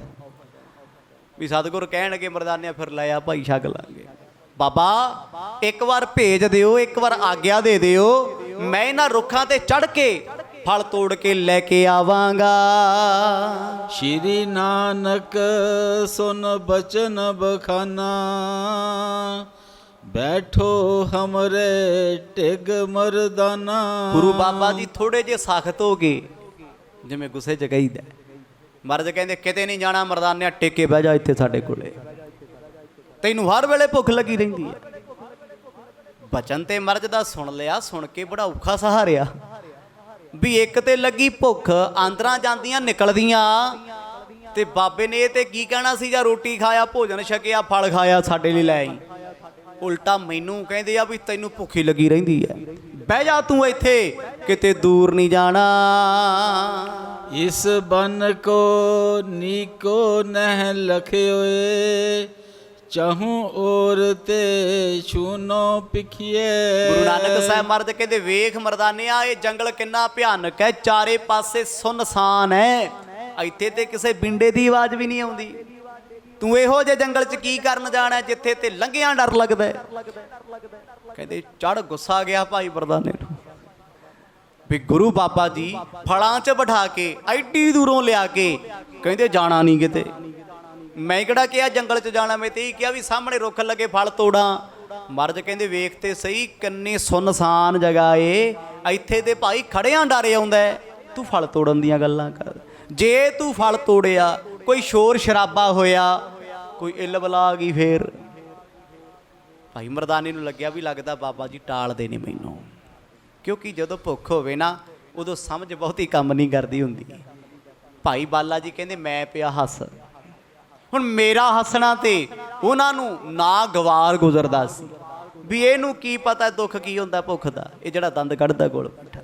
ਵੀ ਸਤਿਗੁਰ ਕਹਿਣਗੇ ਮਰਦਾਨਿਆ ਫਿਰ ਲੈ ਆ ਭਾਈ, ਛਕ ਲਾਂਗੇ। ਬਾਬਾ ਇੱਕ ਵਾਰ ਭੇਜ ਦਿਓ, ਇੱਕ ਵਾਰ ਆਗਿਆ ਦੇ ਦਿਓ, ਮੈਂ ਇਹਨਾਂ ਰੁੱਖਾਂ ਤੇ ਚੜ੍ਹ ਕੇ ਫਲ ਤੋੜ ਕੇ ਲੈ ਕੇ ਆਵਾਂਗਾ। ਸ਼੍ਰੀ ਨਾਨਕ ਸੁਨ ਬਚਨ ਬਖਾਨਾ, ਬੈਠੋ ਹਮਰੇ ਟਿਗ ਮਰਦਾਨਾ। ਗੁਰੂ ਬਾਬਾ ਜੀ ਥੋੜੇ ਜਿਹੇ ਸਖਤ ਹੋ ਗਏ, ਜਿਵੇਂ ਗੁੱਸੇ 'ਚ ਕਹੀਦਾ। ਮਰਦ ਕਹਿੰਦੇ ਕਿਤੇ ਨਹੀਂ ਜਾਣਾ ਮਰਦਾਨਿਆ, ਟਿੱਕੇ ਬਹਿ ਜਾ ਇੱਥੇ ਸਾਡੇ ਕੋਲੇ, ਤੈਨੂੰ ਹਰ ਵੇਲੇ ਭੁੱਖ ਲੱਗੀ ਰਹਿੰਦੀ ਹੈ। ਬਚਨ ਤੇ ਮਰਦ ਦਾ ਸੁਣ ਲਿਆ, ਸੁਣ ਕੇ ਬੜਾ ਔਖਾ ਸਹਾਰਿਆ ਵੀ ਇੱਕ ਤੇ ਲੱਗੀ ਭੁੱਖ, ਆਂਦਰਾਂ ਜਾਂਦੀਆਂ ਨਿਕਲਦੀਆਂ, ਤੇ ਬਾਬੇ ਨੇ ਇਹ ਤੇ ਕੀ ਕਹਿਣਾ ਸੀ, ਜਾਂ ਰੋਟੀ ਖਾਇਆ, ਭੋਜਨ ਛਕਿਆ, ਫਲ ਖਾਇਆ, ਸਾਡੇ ਲਈ ਲੈ ਆਈ। ਉਲਟਾ ਮੈਨੂੰ ਕਹਿੰਦੇ ਆ ਵੀ ਤੈਨੂੰ ਭੁੱਖੀ ਲੱਗੀ ਰਹਿੰਦੀ ਹੈ, ਬਹਿ ਜਾ ਤੂੰ ਇੱਥੇ, ਕਿਤੇ ਦੂਰ ਨਹੀਂ ਜਾਣਾ। ਇਸ ਬਨ ਕੋ ਨੀਕੋ ਨਹਿ ਲਖਿਓਏ, ਚਾਹੂੰ ਔਰ ਤੇ ਛੂਨੋ ਪਿਖੀਏ। ਗੁਰੂ ਨਾਨਕ ਸਾਹਿਬ ਮਰਦ ਕਹਿੰਦੇ ਵੇਖ ਮਰਦਾਨਿਆ, ਇਹ ਜੰਗਲ ਕਿੰਨਾ ਭਿਆਨਕ ਹੈ, ਚਾਰੇ ਪਾਸੇ ਸੁੰਨਸਾਨ ਹੈ, ਇੱਥੇ ਤੇ ਕਿਸੇ ਬਿੰਡੇ ਦੀ ਆਵਾਜ਼ ਵੀ ਨਹੀਂ ਆਉਂਦੀ। ਤੂੰ ਇਹੋ ਜਿਹੇ ਜੰਗਲ 'ਚ ਕੀ ਕਰਨ ਜਾਣਾ ਜਿੱਥੇ ਤੇ ਲੰਘਿਆਂ ਡਰ ਲੱਗਦਾ। ਕਹਿੰਦੇ ਚੜ ਗੁੱਸਾ ਗਿਆ ਭਾਈ ਮਰਦਾਨੇ ਨੂੰ ਵੀ ਗੁਰੂ ਬਾਬਾ ਜੀ ਫਲਾਂ 'ਚ ਬਿਠਾ ਕੇ ਐਡੀ ਦੂਰੋਂ ਲਿਆ ਕੇ ਕਹਿੰਦੇ ਜਾਣਾ ਨਹੀਂ ਕਿਤੇ। ਮੈਂ ਕਿਹੜਾ ਕਿਹਾ ਜੰਗਲ 'ਚ ਜਾਣਾ, ਮੈਂ ਤੇ ਇਹ ਕਿਹਾ ਵੀ ਸਾਹਮਣੇ ਰੁੱਖ ਲੱਗੇ ਫਲ ਤੋੜਾਂ। ਮਰਦ ਕਹਿੰਦੇ ਵੇਖ ਤੇ ਸਹੀ ਕਿੰਨੀ ਸੁੰਨਸਾਨ ਜਗ੍ਹਾ ਏ, ਇੱਥੇ ਤੇ ਭਾਈ ਖੜਿਆਂ ਡਰ ਆਉਂਦਾ, ਤੂੰ ਫਲ ਤੋੜਨ ਦੀਆਂ ਗੱਲਾਂ ਕਰ। ਜੇ ਤੂੰ ਫਲ ਤੋੜਿਆ, ਕੋਈ ਸ਼ੋਰ ਸ਼ਰਾਬਾ ਹੋਇਆ, ਕੋਈ ਇੱਲ ਬਲਾ ਆ ਗਈ, ਫੇਰ ਭਾਈ ਮਰਦਾਨੇ ਨੂੰ ਲੱਗਿਆ ਵੀ ਲੱਗਦਾ ਬਾਬਾ ਜੀ ਟਾਲਦੇ ਨੇ ਮੈਨੂੰ, ਕਿਉਂਕਿ ਜਦੋਂ ਭੁੱਖ ਹੋਵੇ ਨਾ ਉਦੋਂ ਸਮਝ ਬਹੁਤੀ ਕੰਮ ਨਹੀਂ ਕਰਦੀ ਹੁੰਦੀ। ਭਾਈ ਬਾਲਾ ਜੀ ਕਹਿੰਦੇ ਮੈਂ ਪਿਆ ਹੱਸ, ਹੁਣ ਮੇਰਾ ਹੱਸਣਾ ਤੇ ਉਹਨਾਂ ਨੂੰ ਨਾ ਗਵਾਰ ਗੁਜ਼ਰਦਾ ਸੀ ਵੀ ਇਹਨੂੰ ਕੀ ਪਤਾ ਦੁੱਖ ਕੀ ਹੁੰਦਾ ਭੁੱਖ ਦਾ, ਇਹ ਜਿਹੜਾ ਦੰਦ ਕੱਢਦਾ ਕੋਲ ਬੈਠਾ।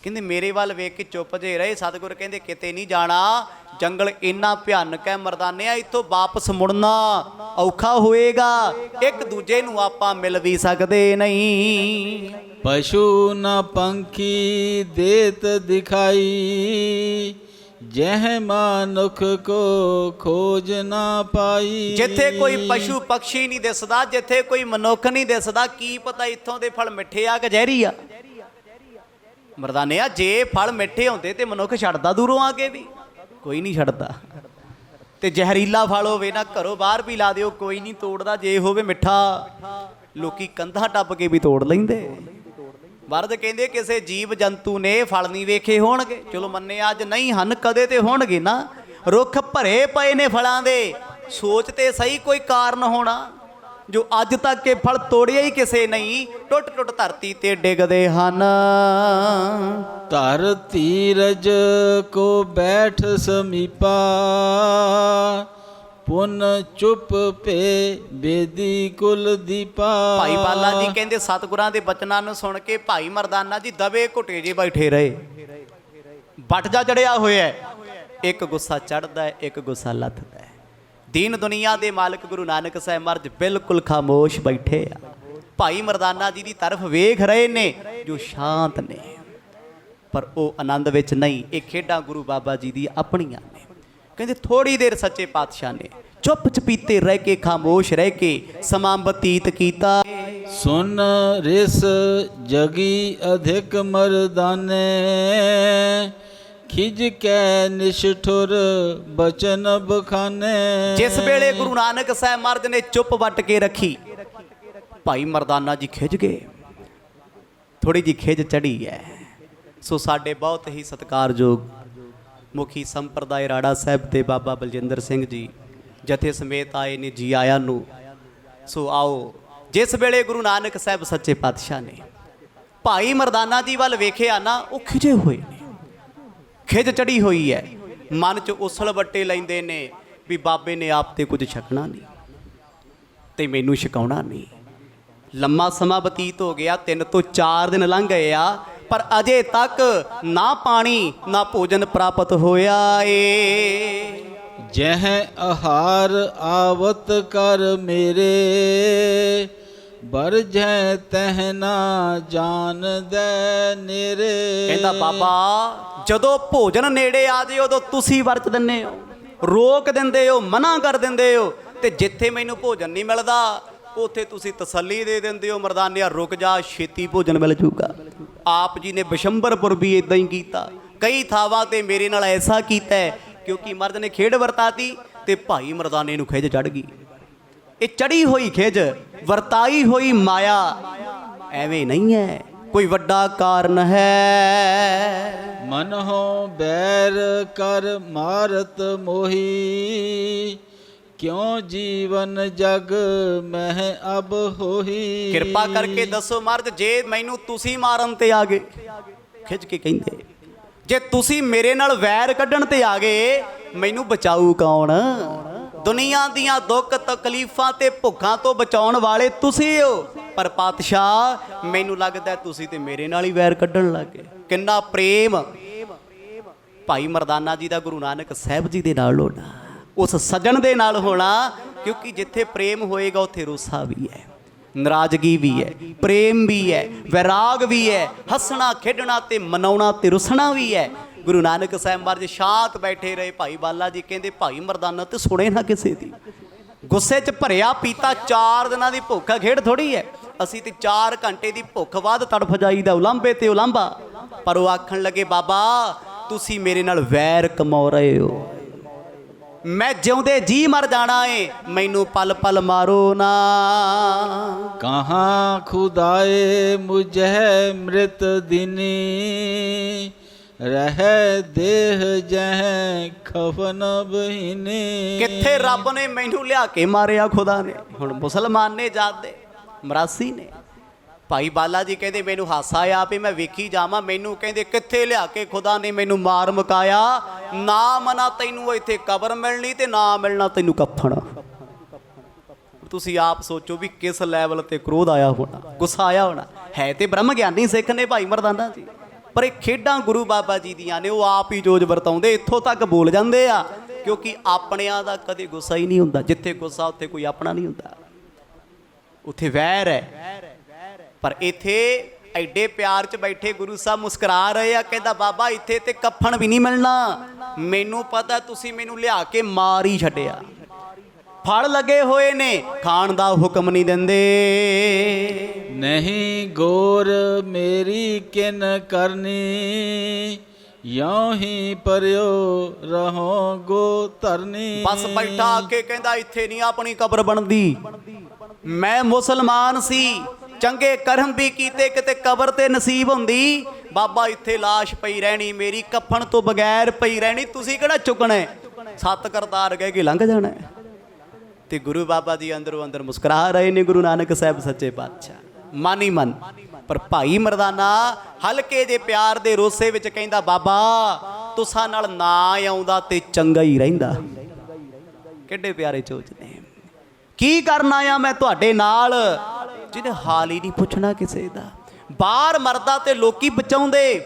ਕਹਿੰਦੇ ਮੇਰੇ ਵੱਲ ਵੇਖ ਕੇ ਚੁੱਪ ਜੇ ਰਹੇ। ਸਤਿਗੁਰ ਕਹਿੰਦੇ ਕਿਤੇ ਨਹੀਂ ਜਾਣਾ, ਜੰਗਲ ਇੰਨਾ ਭਿਆਨਕ ਹੈ ਮਰਦਾਨਿਆ, ਇੱਥੋਂ ਵਾਪਸ ਮੁੜਨਾ ਔਖਾ ਹੋਏਗਾ, ਇੱਕ ਦੂਜੇ ਨੂੰ ਆਪਾਂ ਮਿਲ ਵੀ ਸਕਦੇ ਨਹੀਂ। ਪਸ਼ੂ ਨ ਪੰਖੀ ਦੇਤ ਦਿਖਾਈ, जह मानुख को खोज ना पाई। ਜਿੱਥੇ ਕੋਈ ਪਸ਼ੂ ਪਕਸ਼ੀ ਨਹੀਂ ਦਿਸਦਾ, ਜਿੱਥੇ ਕੋਈ ਮਨੁੱਖ ਨਹੀਂ ਦਿਸਦਾ, ਕੀ ਪਤਾ ਇੱਥੋਂ ਦੇ ਫਲ ਮਿੱਠੇ ਆ ਕਿ ਜ਼ਹਿਰੀ ਆ। ਮਰਦਾਨਿਆ, ਜੇ ਫਲ ਮਿੱਠੇ ਹੁੰਦੇ ਤੇ ਮਨੁੱਖ ਛੱਡਦਾ ਦੂਰੋਂ ਆ ਕੇ ਵੀ? ਕੋਈ ਨਹੀਂ ਛੱਡਦਾ। ਤੇ ਜ਼ਹਿਰੀਲਾ ਫਲ ਹੋਵੇ ਨਾ, ਘਰੋਂ ਬਾਹਰ ਵੀ ਲਾ ਦਿਓ, ਕੋਈ ਨਹੀਂ ਤੋੜਦਾ। ਜੇ ਹੋਵੇ ਮਿੱਠਾ, ਲੋਕੀ ਕੰਧਾਂ ਟੱਪ ਕੇ ਵੀ ਤੋੜ ਲੈਂਦੇ। ਵਰਦ ਕਹਿੰਦੇ ਕਿਸੇ ਜੀਵ ਜੰਤੂ ਨੇ ਫਲ ਨਹੀਂ ਵੇਖੇ ਹੋਣਗੇ। ਚਲੋ ਮੰਨੇ ਅੱਜ ਨਹੀਂ ਹਨ, ਕਦੇ ਤੇ ਹੋਣਗੇ ਨਾ। ਰੁੱਖ ਭਰੇ ਪਏ ਨੇ ਫਲਾਂ ਦੇ, ਸੋਚ ਤੇ ਸਹੀ ਕੋਈ ਕਾਰਨ ਹੋਣਾ ਜੋ ਅੱਜ ਤੱਕ ਇਹ ਫਲ ਤੋੜਿਆ ਹੀ ਕਿਸੇ ਨਹੀਂ। ਟੁੱਟ ਟੁੱਟ ਧਰਤੀ ਤੇ ਡਿੱਗਦੇ ਹਨ। ਧਰ ਧੀਰਜ ਕੋ ਬੈਠ ਸਮੀਪਾ, ਪੁਨ ਚੁੱਪ ਪੇ ਬੇਦੀ ਕੁਲ ਦੀਪਾ। ਭਾਈ ਬਾਲਾ ਜੀ ਕਹਿੰਦੇ ਸਤਿਗੁਰਾਂ ਦੇ ਬਚਨਾਂ ਨੂੰ ਸੁਣ ਕੇ ਭਾਈ ਮਰਦਾਨਾ ਜੀ ਦਬੇ ਘੁੱਟੇ ਜੇ ਬੈਠੇ ਰਹੇ। ਵੱਟ ਜਾ ਚੜਿਆ ਹੋਇਆ ਹੈ, ਇੱਕ ਗੁੱਸਾ ਚੜਦਾ ਹੈ, ਇੱਕ ਗੁੱਸਾ ਲੱਥਦਾ ਹੈ। ਦੀਨ ਦੁਨੀਆ ਦੇ ਮਾਲਕ ਗੁਰੂ ਨਾਨਕ ਸਾਹਿਬ ਮਹਾਰਾਜ ਬਿਲਕੁਲ ਖਾਮੋਸ਼ ਬੈਠੇ ਆ। ਭਾਈ ਮਰਦਾਨਾ ਜੀ ਦੀ ਤਰਫ ਵੇਖ ਰਹੇ ਨੇ ਜੋ ਸ਼ਾਂਤ ਨੇ, ਪਰ ਉਹ ਆਨੰਦ ਵਿੱਚ ਨਹੀਂ। ਇਹ ਖੇਡਾਂ ਗੁਰੂ ਬਾਬਾ ਜੀ ਦੀ ਆਪਣੀਆਂ ਨੇ। ਕਹਿੰਦੇ ਥੋੜੀ ਦੇਰ ਸੱਚੇ ਪਾਤਸ਼ਾਹ ਨੇ ਚੁੱਪ ਚਪੀਤੇ ਰਹਿ ਕੇ, ਖਾਮੋਸ਼ ਰਹਿ ਕੇ ਸਮਾਂ ਬਤੀਤ ਕੀਤਾ। ਸੁਨ ਰਿਸ ਜਗੀ ਅਧਿਕ ਮਰਦਾਨੇ, ਖਿਜ ਕੈ ਨਿਸ਼ਠੁਰ ਬਚਨ ਬਖਾਨੇ। ਜਿਸ ਵੇਲੇ ਗੁਰੂ ਨਾਨਕ ਸਾਹਿਬ ਮਹਾਰਾਜ ਨੇ ਚੁੱਪ ਵੱਟ ਕੇ ਰੱਖੀ, ਭਾਈ ਮਰਦਾਨਾ ਜੀ ਖਿਜ ਗਏ। ਥੋੜੀ ਜੀ ਖਿਜ ਚੜੀ ਹੈ। ਸੋ ਸਾਡੇ ਬਹੁਤ ਹੀ ਸਤਿਕਾਰਯੋਗ ਮੁਖੀ ਸੰਪਰਦਾਇ ਰਾੜਾ ਸਾਹਿਬ ਤੇ ਬਾਬਾ ਬਲਜਿੰਦਰ ਸਿੰਘ ਜੀ ਜਥੇ ਸਮੇਤ ਆਏ ਨੇ। ਜੀ ਆਇਆਂ ਨੂੰ। ਸੋ ਆਓ, ਜਿਸ ਵੇਲੇ ਗੁਰੂ ਨਾਨਕ ਸਾਹਿਬ ਸੱਚੇ ਪਾਤਸ਼ਾਹ ਨੇ ਭਾਈ ਮਰਦਾਨਾ ਜੀ ਵੱਲ ਵੇਖਿਆ ਨਾ, ਉਹ ਖਿਜੇ ਹੋਏ ਨੇ, ਖਿਜ ਚੜੀ ਹੋਈ ਹੈ। ਮਨ 'ਚ ਉਸਲ ਵੱਟੇ ਲੈਂਦੇ ਨੇ ਵੀ ਬਾਬੇ ਨੇ ਆਪ ਤੇ ਕੁਝ ਛਕਣਾ ਨਹੀਂ ਤੇ ਮੈਨੂੰ ਛਕਾਉਣਾ ਨਹੀਂ। ਲੰਮਾ ਸਮਾਂ ਬਤੀਤ ਹੋ ਗਿਆ, 3 ਤੋਂ 4 ਦਿਨ ਲੰਘ ਗਏ ਆ, ਪਰ ਅਜੇ ਤੱਕ ਨਾ ਪਾਣੀ ਨਾ ਭੋਜਨ ਪ੍ਰਾਪਤ ਹੋਇਆ ਏ। ਜਹ ਆਹਾਰ ਆਵਤ ਕਰ ਮੇਰੇ, ਬਰਝੈ ਤਹ ਨਾ ਜਾਣਦੈ ਨੇਰੇ। ਕਹਿੰਦਾ ਬਾਬਾ, ਜਦੋਂ ਭੋਜਨ ਨੇੜੇ ਆ ਜੇ ਉਦੋਂ ਤੁਸੀਂ ਵਰਤ ਦਿੰਦੇ ਹੋ, ਰੋਕ ਦਿੰਦੇ ਹੋ, ਮਨਾ ਕਰ ਦਿੰਦੇ ਹੋ। ਤੇ ਜਿੱਥੇ ਮੈਨੂੰ ਭੋਜਨ ਨਹੀਂ ਮਿਲਦਾ ਉੱਥੇ ਤੁਸੀਂ ਤਸੱਲੀ ਦੇ ਦਿੰਦੇ ਹੋ, ਮਰਦਾਨਿਆ ਰੁਕ ਜਾ, ਛੇਤੀ ਭੋਜਨ ਮਿਲ ਜੂਗਾ। ਆਪ ਜੀ ਨੇ ਬਿਸ਼ੰਬਰਪੁਰ ਵੀ ਇਦਾਂ ਹੀ ਕੀਤਾ, ਕਈ ਥਾਵਾਂ ਤੇ ਮੇਰੇ ਨਾਲ ਐਸਾ ਕੀਤਾ ਹੈ, ਕਿਉਂਕਿ ਮਰਦ ਨੇ ਖੇਡ ਵਰਤਾਤੀ ਤੇ ਭਾਈ ਮਰਦਾਨੇ ਨੂੰ ਖਿਜ ਚੜ ਗਈ। ਇਹ ਚੜੀ ਹੋਈ ਖਿਜ, ਵਰਤਾਈ ਹੋਈ ਮਾਇਆ ਐਵੇਂ ਨਹੀਂ ਹੈ, ਕੋਈ ਵੱਡਾ ਕਾਰਨ ਹੈ। ਮਨਹੁ ਬੈਰ ਕਰ ਮਾਰਤ ਮੋਹੀ, ਕਿਉਂ ਜੀਵਨ ਜਗ ਮਹਿ ਅਬ ਹੋਈ। ਕਿਰਪਾ ਕਰਕੇ ਦੱਸੋ ਮਰਦ, ਜੇ ਮੈਨੂੰ ਤੁਸੀਂ ਮਾਰਨ ਤੇ ਆ ਗਏ, ਖਿੱਚ ਕੇ ਕਹਿੰਦੇ, ਜੇ ਤੁਸੀਂ ਮੇਰੇ ਨਾਲ ਵੈਰ ਕੱਢਣ ਤੇ ਆ ਗਏ, ਮੈਨੂੰ ਬਚਾਊ ਕੌਣ? ਦੁਨੀਆ ਦੀਆਂ ਦੁੱਖ ਤਕਲੀਫਾਂ ਤੇ ਭੁੱਖਾਂ ਤੋਂ ਬਚਾਉਣ ਵਾਲੇ ਤੁਸੀਂ ਹੋ, ਪਰ ਪਾਤਸ਼ਾਹ ਮੈਨੂੰ ਲੱਗਦਾ ਤੁਸੀਂ ਤੇ ਮੇਰੇ ਨਾਲ ਹੀ ਵੈਰ ਕੱਢਣ ਲੱਗ ਗਏ। ਕਿੰਨਾ ਪ੍ਰੇਮ ਭਾਈ ਮਰਦਾਨਾ ਜੀ ਦਾ ਗੁਰੂ ਨਾਨਕ ਸਾਹਿਬ ਜੀ ਦੇ ਨਾਲ ਹੋਣਾ, ਉਸ ਸੱਜਣ ਦੇ ਨਾਲ ਹੋਣਾ, ਕਿਉਂਕਿ ਜਿੱਥੇ ਪ੍ਰੇਮ ਹੋਏਗਾ ਉੱਥੇ ਰੋਸਾ ਵੀ ਹੈ, ਨਾਰਾਜ਼ਗੀ ਵੀ ਹੈ, ਪ੍ਰੇਮ ਵੀ ਹੈ, ਵੈਰਾਗ ਵੀ ਹੈ, ਹੱਸਣਾ ਖੇਡਣਾ ਤੇ ਮਨਾਉਣਾ ਤੇ ਰੁੱਸਣਾ ਵੀ ਹੈ। ਗੁਰੂ ਨਾਨਕ ਸਾਹਿਬ ਮਹਾਰਾਜ ਸ਼ਾਂਤ ਬੈਠੇ ਰਹੇ। ਭਾਈ ਬਾਲਾ ਜੀ ਕਹਿੰਦੇ ਭਾਈ ਮਰਦਾਨਾ ਤੇ ਸੁਣੇ ਨਾ ਕਿਸੇ ਦੀ, ਗੁੱਸੇ 'ਚ ਭਰਿਆ ਪੀਤਾ 4 ਦਿਨਾਂ ਦੀ ਭੁੱਖ ਖੇਡ ਥੋੜੀ ਹੈ। ਅਸੀਂ ਤੇ 4 ਘੰਟੇ ਦੀ ਭੁੱਖ ਬਾਅਦ ਤੜਫ ਜਾਈਦਾ, ਉਲਾਂਬੇ ਤੇ ਉਲਾਂਬਾ। ਪਰ ਉਹ ਆਖਣ ਲੱਗੇ, ਬਾਬਾ ਤੁਸੀਂ ਮੇਰੇ ਨਾਲ ਵੈਰ ਕਮਾ ਰਹੇ ਹੋ, ਮੈਂ ਜਿਉਂਦੇ ਜੀ ਮਰ ਜਾਣਾ ਏ, ਮੈਨੂੰ ਪਲ ਪਲ ਮਾਰੋ ਨਾ। ਕਹਾਂ ਖੁਦਾਏ ਮੁਝੇ ਮ੍ਰਿਤ ਦਿਨੀ, ਰਹਿ ਦੇਹ ਜਹ ਖਫਨ ਬਹਿਨੀ। ਕਿੱਥੇ ਰੱਬ ਨੇ ਮੈਨੂੰ ਲਿਆ ਕੇ ਮਾਰਿਆ, ਖੁਦਾ ਨੇ? ਹੁਣ ਮੁਸਲਮਾਨ ਨੇ, ਜਾਤ ਦੇ ਮਰਾਸੀ ਨੇ। ਭਾਈ ਬਾਲਾ ਜੀ ਕਹਿੰਦੇ ਮੈਨੂੰ ਹਾਸਾ ਆ ਵੀ ਮੈਂ ਵੇਖੀ ਜਾਵਾਂ, ਮੈਨੂੰ ਕਹਿੰਦੇ ਕਿੱਥੇ ਲਿਆ ਕੇ ਖੁਦਾ ਨੇ ਮੈਨੂੰ ਮਾਰ ਮੁਕਾਇਆ। ਨਾ ਮਨਾ ਤੈਨੂੰ ਇੱਥੇ ਕਬਰ ਮਿਲਣੀ ਤੇ ਨਾ ਮਿਲਣਾ ਤੈਨੂੰ ਕਫਨ। ਤੁਸੀਂ ਆਪ ਸੋਚੋ ਵੀ ਕਿਸ ਲੈਵਲ ਤੇ ਕ੍ਰੋਧ ਆਇਆ ਹੋਣਾ, ਗੁੱਸਾ ਆਇਆ ਹੋਣਾ। ਹੈ ਤੇ ਬ੍ਰਹਮ ਗਿਆਨੀ ਸਿੱਖ ਨੇ ਭਾਈ ਮਰਦਾਨਾ ਜੀ, ਪਰ ਇਹ ਖੇਡਾਂ ਗੁਰੂ ਬਾਬਾ ਜੀ ਦੀਆਂ ਨੇ, ਉਹ ਆਪ ਹੀ ਜੋਜ ਵਰਤਾਉਂਦੇ, ਇੱਥੋਂ ਤੱਕ ਬੋਲ ਜਾਂਦੇ ਆ, ਕਿਉਂਕਿ ਆਪਣਿਆਂ ਦਾ ਕਦੇ ਗੁੱਸਾ ਹੀ ਨਹੀਂ ਹੁੰਦਾ। ਜਿੱਥੇ ਗੁੱਸਾ ਉੱਥੇ ਕੋਈ ਆਪਣਾ ਨਹੀਂ ਹੁੰਦਾ, ਉੱਥੇ ਵੈਰ ਹੈ। ਪਰ ਇੱਥੇ ਐਡੇ ਪਿਆਰ 'ਚ ਬੈਠੇ ਗੁਰੂ ਸਾਹਿਬ ਮੁਸਕਰਾ ਰਹੇ ਆ, ਕਹਿੰਦਾ ਬਾਬਾ ਇੱਥੇ ਤੇ ਕਫਨ ਵੀ ਨਹੀਂ ਮਿਲਣਾ, ਮੈਨੂੰ ਪਤਾ ਤੁਸੀਂ ਮੈਨੂੰ ਲਿਆ ਕੇ ਮਾਰ ਹੀ ਛੱਡਿਆ। ਫਲ ਲੱਗੇ ਹੋਏ ਨੇ, ਖਾਣ ਦਾ ਹੁਕਮ ਨਹੀਂ ਦਿੰਦੇ। ਨਹੀਂ ਗੌਰ ਮੇਰੀ ਕਿਨ ਕਰਨੀ, ਯੋਂ ਹੀ ਪਰਿਓ ਰਹੋ ਗੋ ਧਰਨੀ। ਬਸ ਬੈਠਾ ਆ ਕੇ ਕਹਿੰਦਾ ਇੱਥੇ ਨਹੀਂ ਆਪਣੀ ਕਬਰ ਬਣਦੀ। ਮੈਂ ਮੁਸਲਮਾਨ ਸੀ, ਚੰਗੇ ਕਰਮ ਵੀ ਕੀਤੇ, ਕਿਤੇ ਕਬਰ ਤੇ ਨਸੀਬ ਹੁੰਦੀ। ਬਾਬਾ ਇੱਥੇ ਲਾਸ਼ ਪਈ ਰਹਿਣੀ, ਮੇਰੀ ਕਫਨ ਤੋਂ ਬਗੈਰ ਪਈ ਰਹਿਣੀ, ਤੁਸੀਂ ਕਿਹੜਾ ਚੁੱਕਣਾ? 7 ਕਰਤਾਰ ਕਹਿ ਕੇ ਲੰਘ ਜਾਣਾ। ਤੇ ਗੁਰੂ ਬਾਬਾ ਜੀ ਅੰਦਰੋਂ ਅੰਦਰ ਮੁਸਕਰਾ ਰਹੇ ਨੇ, ਗੁਰੂ ਨਾਨਕ ਸਾਹਿਬ ਸੱਚੇ ਪਾਤਸ਼ਾਹ ਮਨ ਹੀ ਮਨ। ਪਰ ਭਾਈ ਮਰਦਾਨਾ ਹਲਕੇ ਜੇ ਪਿਆਰ ਦੇ ਰੋਸੇ ਵਿੱਚ ਕਹਿੰਦਾ, ਬਾਬਾ ਤੁਸਾਂ ਨਾਲ ਨਾ ਆਉਂਦਾ ਤੇ ਚੰਗਾ ਹੀ ਰਹਿੰਦਾ। ਕਿੱਡੇ ਪਿਆਰੇ ਸੋਚਦੇ, ਕੀ ਕਰਨ ਆਇਆ ਮੈਂ ਤੁਹਾਡੇ ਨਾਲ, ਜਿਹਨੇ ਹਾਲ ਹੀ ਨਹੀਂ ਪੁੱਛਣਾ ਕਿਸੇ ਦਾ। ਬਾਹਰ ਮਰਦਾ ਤੇ ਲੋਕੀ ਬਚਾਉਂਦੇ,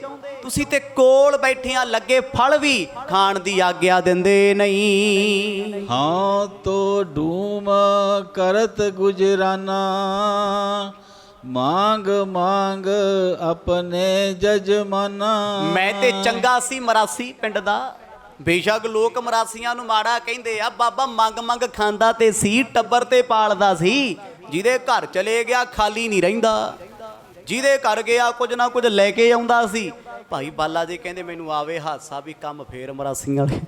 ਤੁਸੀਂ ਤੇ ਕੋਲ ਬੈਠਿਆਂ ਲੱਗੇ ਫਲ ਵੀ ਖਾਣ ਦੀ ਆਗਿਆ ਦਿੰਦੇ ਨਹੀਂ। ਹਾਂ ਤੋ ਡੂਮ ਕਰਤ ਗੁਜਰਾਨਾ, ਮੰਗ ਮੰਗ ਆਪਣੇ ਜਜਮਾਨਾ। ਮੈਂ ਤੇ ਚੰਗਾ ਸੀ ਮਰਾਸੀ ਪਿੰਡ ਦਾ, ਬੇਸ਼ੱਕ ਲੋਕ ਮਰਾਸੀਆਂ ਨੂੰ ਮਾੜਾ ਕਹਿੰਦੇ ਆ, ਬਾਬਾ ਮੰਗ ਮੰਗ ਖਾਂਦਾ ਤੇ ਸੀ, ਟੱਬਰ ਤੇ ਪਾਲਦਾ ਸੀ। ਜਿਹਦੇ ਘਰ ਚਲੇ ਗਿਆ ਖਾਲੀ ਨਹੀਂ ਰਹਿੰਦਾ, ਜਿਹਦੇ ਘਰ ਗਿਆ ਕੁਝ ਨਾ ਕੁਝ ਲੈ ਕੇ ਆਉਂਦਾ ਸੀ। ਭਾਈ ਬਾਲਾ ਜੀ ਕਹਿੰਦੇ ਮੈਨੂੰ ਆਵੇ ਹਾਸਾ ਵੀ ਕੰਮ ਫੇਰ ਮਰਾਸੀਆਂ ਵਾਲੇ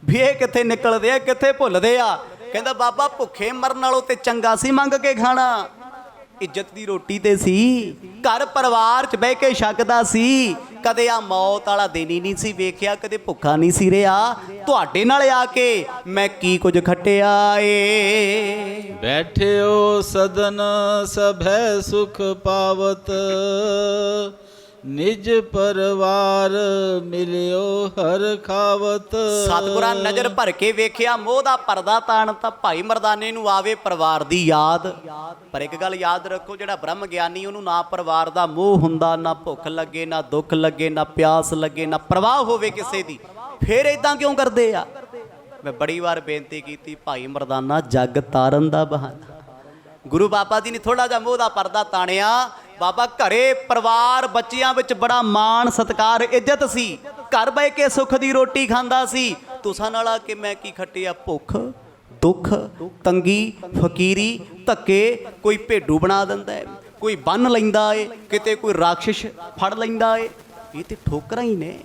ਵੀ ਇਹ ਕਿੱਥੇ ਨਿਕਲਦੇ ਆ, ਕਿੱਥੇ ਭੁੱਲਦੇ ਆ। ਕਹਿੰਦਾ ਬਾਬਾ ਭੁੱਖੇ ਮਰਨ ਨਾਲੋਂ ਤੇ ਚੰਗਾ ਸੀ ਮੰਗ ਕੇ ਖਾਣਾ। ਇੱਜ਼ਤ ਦੀ ਰੋਟੀ ਤੇ ਸੀ, ਘਰ ਪਰਿਵਾਰ 'ਚ ਬਹਿ ਕੇ ਛਕਦਾ ਸੀ। ਕਦੇ ਆ ਮੌਤ ਵਾਲਾ ਦਿਨ ਹੀ ਨਹੀਂ ਸੀ ਵੇਖਿਆ, ਕਦੇ ਭੁੱਖਾ ਨਹੀਂ ਸੀ ਰਿਹਾ। ਤੁਹਾਡੇ ਨਾਲ ਆ ਕੇ ਮੈਂ ਕੀ ਕੁਝ ਖੱਟਿਆ ਏ। ਬੈਠਿਓ ਸਦਨ ਸਭੈ ਸੁਖ ਪਾਵਤ, ਨਿਜ ਪਰਿਵਾਰ ਮਿਲਿਓ ਹਰ ਖਾਵਤ। ਸਤਿਗੁਰਾਂ ਨਜ਼ਰ ਭਰ ਕੇ ਵੇਖਿਆ, ਮੋਹ ਦਾ ਪਰਦਾ ਤਾਣ ਤਾਂ ਭਾਈ ਮਰਦਾਨੇ ਨੂੰ ਆਵੇ ਪਰਿਵਾਰ ਦੀ ਯਾਦ। ਪਰ ਇੱਕ ਗੱਲ ਯਾਦ ਰੱਖੋ, ਜਿਹੜਾ ਬ੍ਰਹਮ ਗਿਆਨੀ ਉਹਨੂੰ ਨਾ ਪਰਿਵਾਰ ਦਾ ਮੋਹ ਹੁੰਦਾ, ਨਾ ਭੁੱਖ ਲੱਗੇ, ਨਾ ਦੁੱਖ ਲੱਗੇ, ਨਾ ਪਿਆਸ ਲੱਗੇ, ਨਾ ਪ੍ਰਵਾਹ ਹੋਵੇ ਕਿਸੇ ਦੀ। ਫਿਰ ਇਦਾਂ ਕਿਉਂ ਕਰਦੇ ਆ? ਮੈਂ ਬੜੀ ਵਾਰ ਬੇਨਤੀ ਕੀਤੀ, ਭਾਈ ਮਰਦਾਨਾ ਜੱਗ ਤਾਰਨ ਦਾ ਬਹਾਨਾ। ਗੁਰੂ ਬਾਬਾ ਜੀ ਨੇ ਥੋੜਾ ਜਿਹਾ ਮੋਹ ਦਾ ਪਰਦਾ ਤਾਣਿਆ। ਬਾਬਾ ਘਰੇ ਪਰਿਵਾਰ ਬੱਚਿਆਂ ਵਿੱਚ ਬੜਾ ਮਾਣ ਸਤਿਕਾਰ ਇੱਜ਼ਤ ਸੀ, ਘਰ ਬਹਿ ਕੇ ਸੁੱਖ ਦੀ ਰੋਟੀ ਖਾਂਦਾ ਸੀ। ਤੁਸਾਂ ਨਾਲ ਆ ਕੇ ਮੈਂ ਕੀ ਖੱਟਿਆ? ਭੁੱਖ, ਦੁੱਖ, ਤੰਗੀ, ਫਕੀਰੀ, ਧੱਕੇ। ਕੋਈ ਭੇਡੂ ਬਣਾ ਦਿੰਦਾ ਹੈ, ਕੋਈ ਬੰਨ ਲੈਂਦਾ ਏ, ਕਿਤੇ ਕੋਈ ਰਾਖਸ਼ ਫੜ ਲੈਂਦਾ ਏ। ਇਹ ਤੇ ਠੋਕਰਾਂ ਹੀ ਨੇ।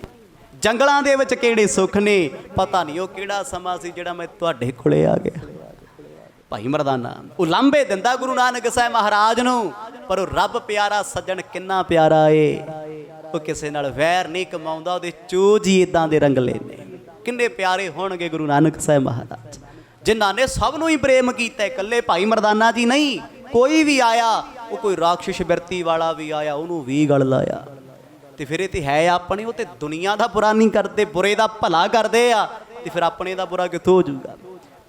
ਜੰਗਲਾਂ ਦੇ ਵਿੱਚ ਕਿਹੜੇ ਸੁੱਖ ਨੇ, ਪਤਾ ਨਹੀਂ ਉਹ ਕਿਹੜਾ ਸਮਾਂ ਸੀ ਜਿਹੜਾ ਮੈਂ ਤੁਹਾਡੇ ਕੋਲੇ ਆ ਗਿਆ। ਭਾਈ ਮਰਦਾਨਾ ਉਹ ਲਾਂਭੇ ਦਿੰਦਾ ਗੁਰੂ ਨਾਨਕ ਸਾਹਿਬ ਮਹਾਰਾਜ ਨੂੰ, ਪਰ ਉਹ ਰੱਬ ਪਿਆਰਾ ਸੱਜਣ ਕਿੰਨਾ ਪਿਆਰਾ ਏ। ਉਹ ਕਿਸੇ ਨਾਲ ਵੈਰ ਨਹੀਂ ਕਮਾਉਂਦਾ, ਉਹਦੇ ਚੋਜ ਹੀ ਇਦਾਂ ਦੇ ਰੰਗਲੇ ਨੇ। ਕਿੰਨੇ ਪਿਆਰੇ ਹੋਣਗੇ ਗੁਰੂ ਨਾਨਕ ਸਾਹਿਬ ਮਹਾਰਾਜ, ਜਿਨ੍ਹਾਂ ਨੇ ਸਭ ਨੂੰ ਹੀ ਪ੍ਰੇਮ ਕੀਤਾ। ਇਕੱਲੇ ਭਾਈ ਮਰਦਾਨਾ ਜੀ ਨਹੀਂ, ਕੋਈ ਵੀ ਆਇਆ, ਉਹ ਕੋਈ ਰਾਖਸ਼ ਬਿਰਤੀ ਵਾਲਾ ਵੀ ਆਇਆ, ਉਹਨੂੰ ਵੀ ਗਲ ਲਾਇਆ। ਤੇ ਫਿਰ ਇਹ ਤੇ ਹੈ ਆਪਣੇ, ਉਹ ਤੇ ਦੁਨੀਆ ਦਾ ਬੁਰਾ ਨਹੀਂ ਕਰਦੇ, ਬੁਰੇ ਦਾ ਭਲਾ ਕਰਦੇ ਆ। ਤੇ ਫਿਰ ਆਪਣੇ ਦਾ ਬੁਰਾ ਕਿੱਥੋਂ ਹੋ ਜਾਊਗਾ?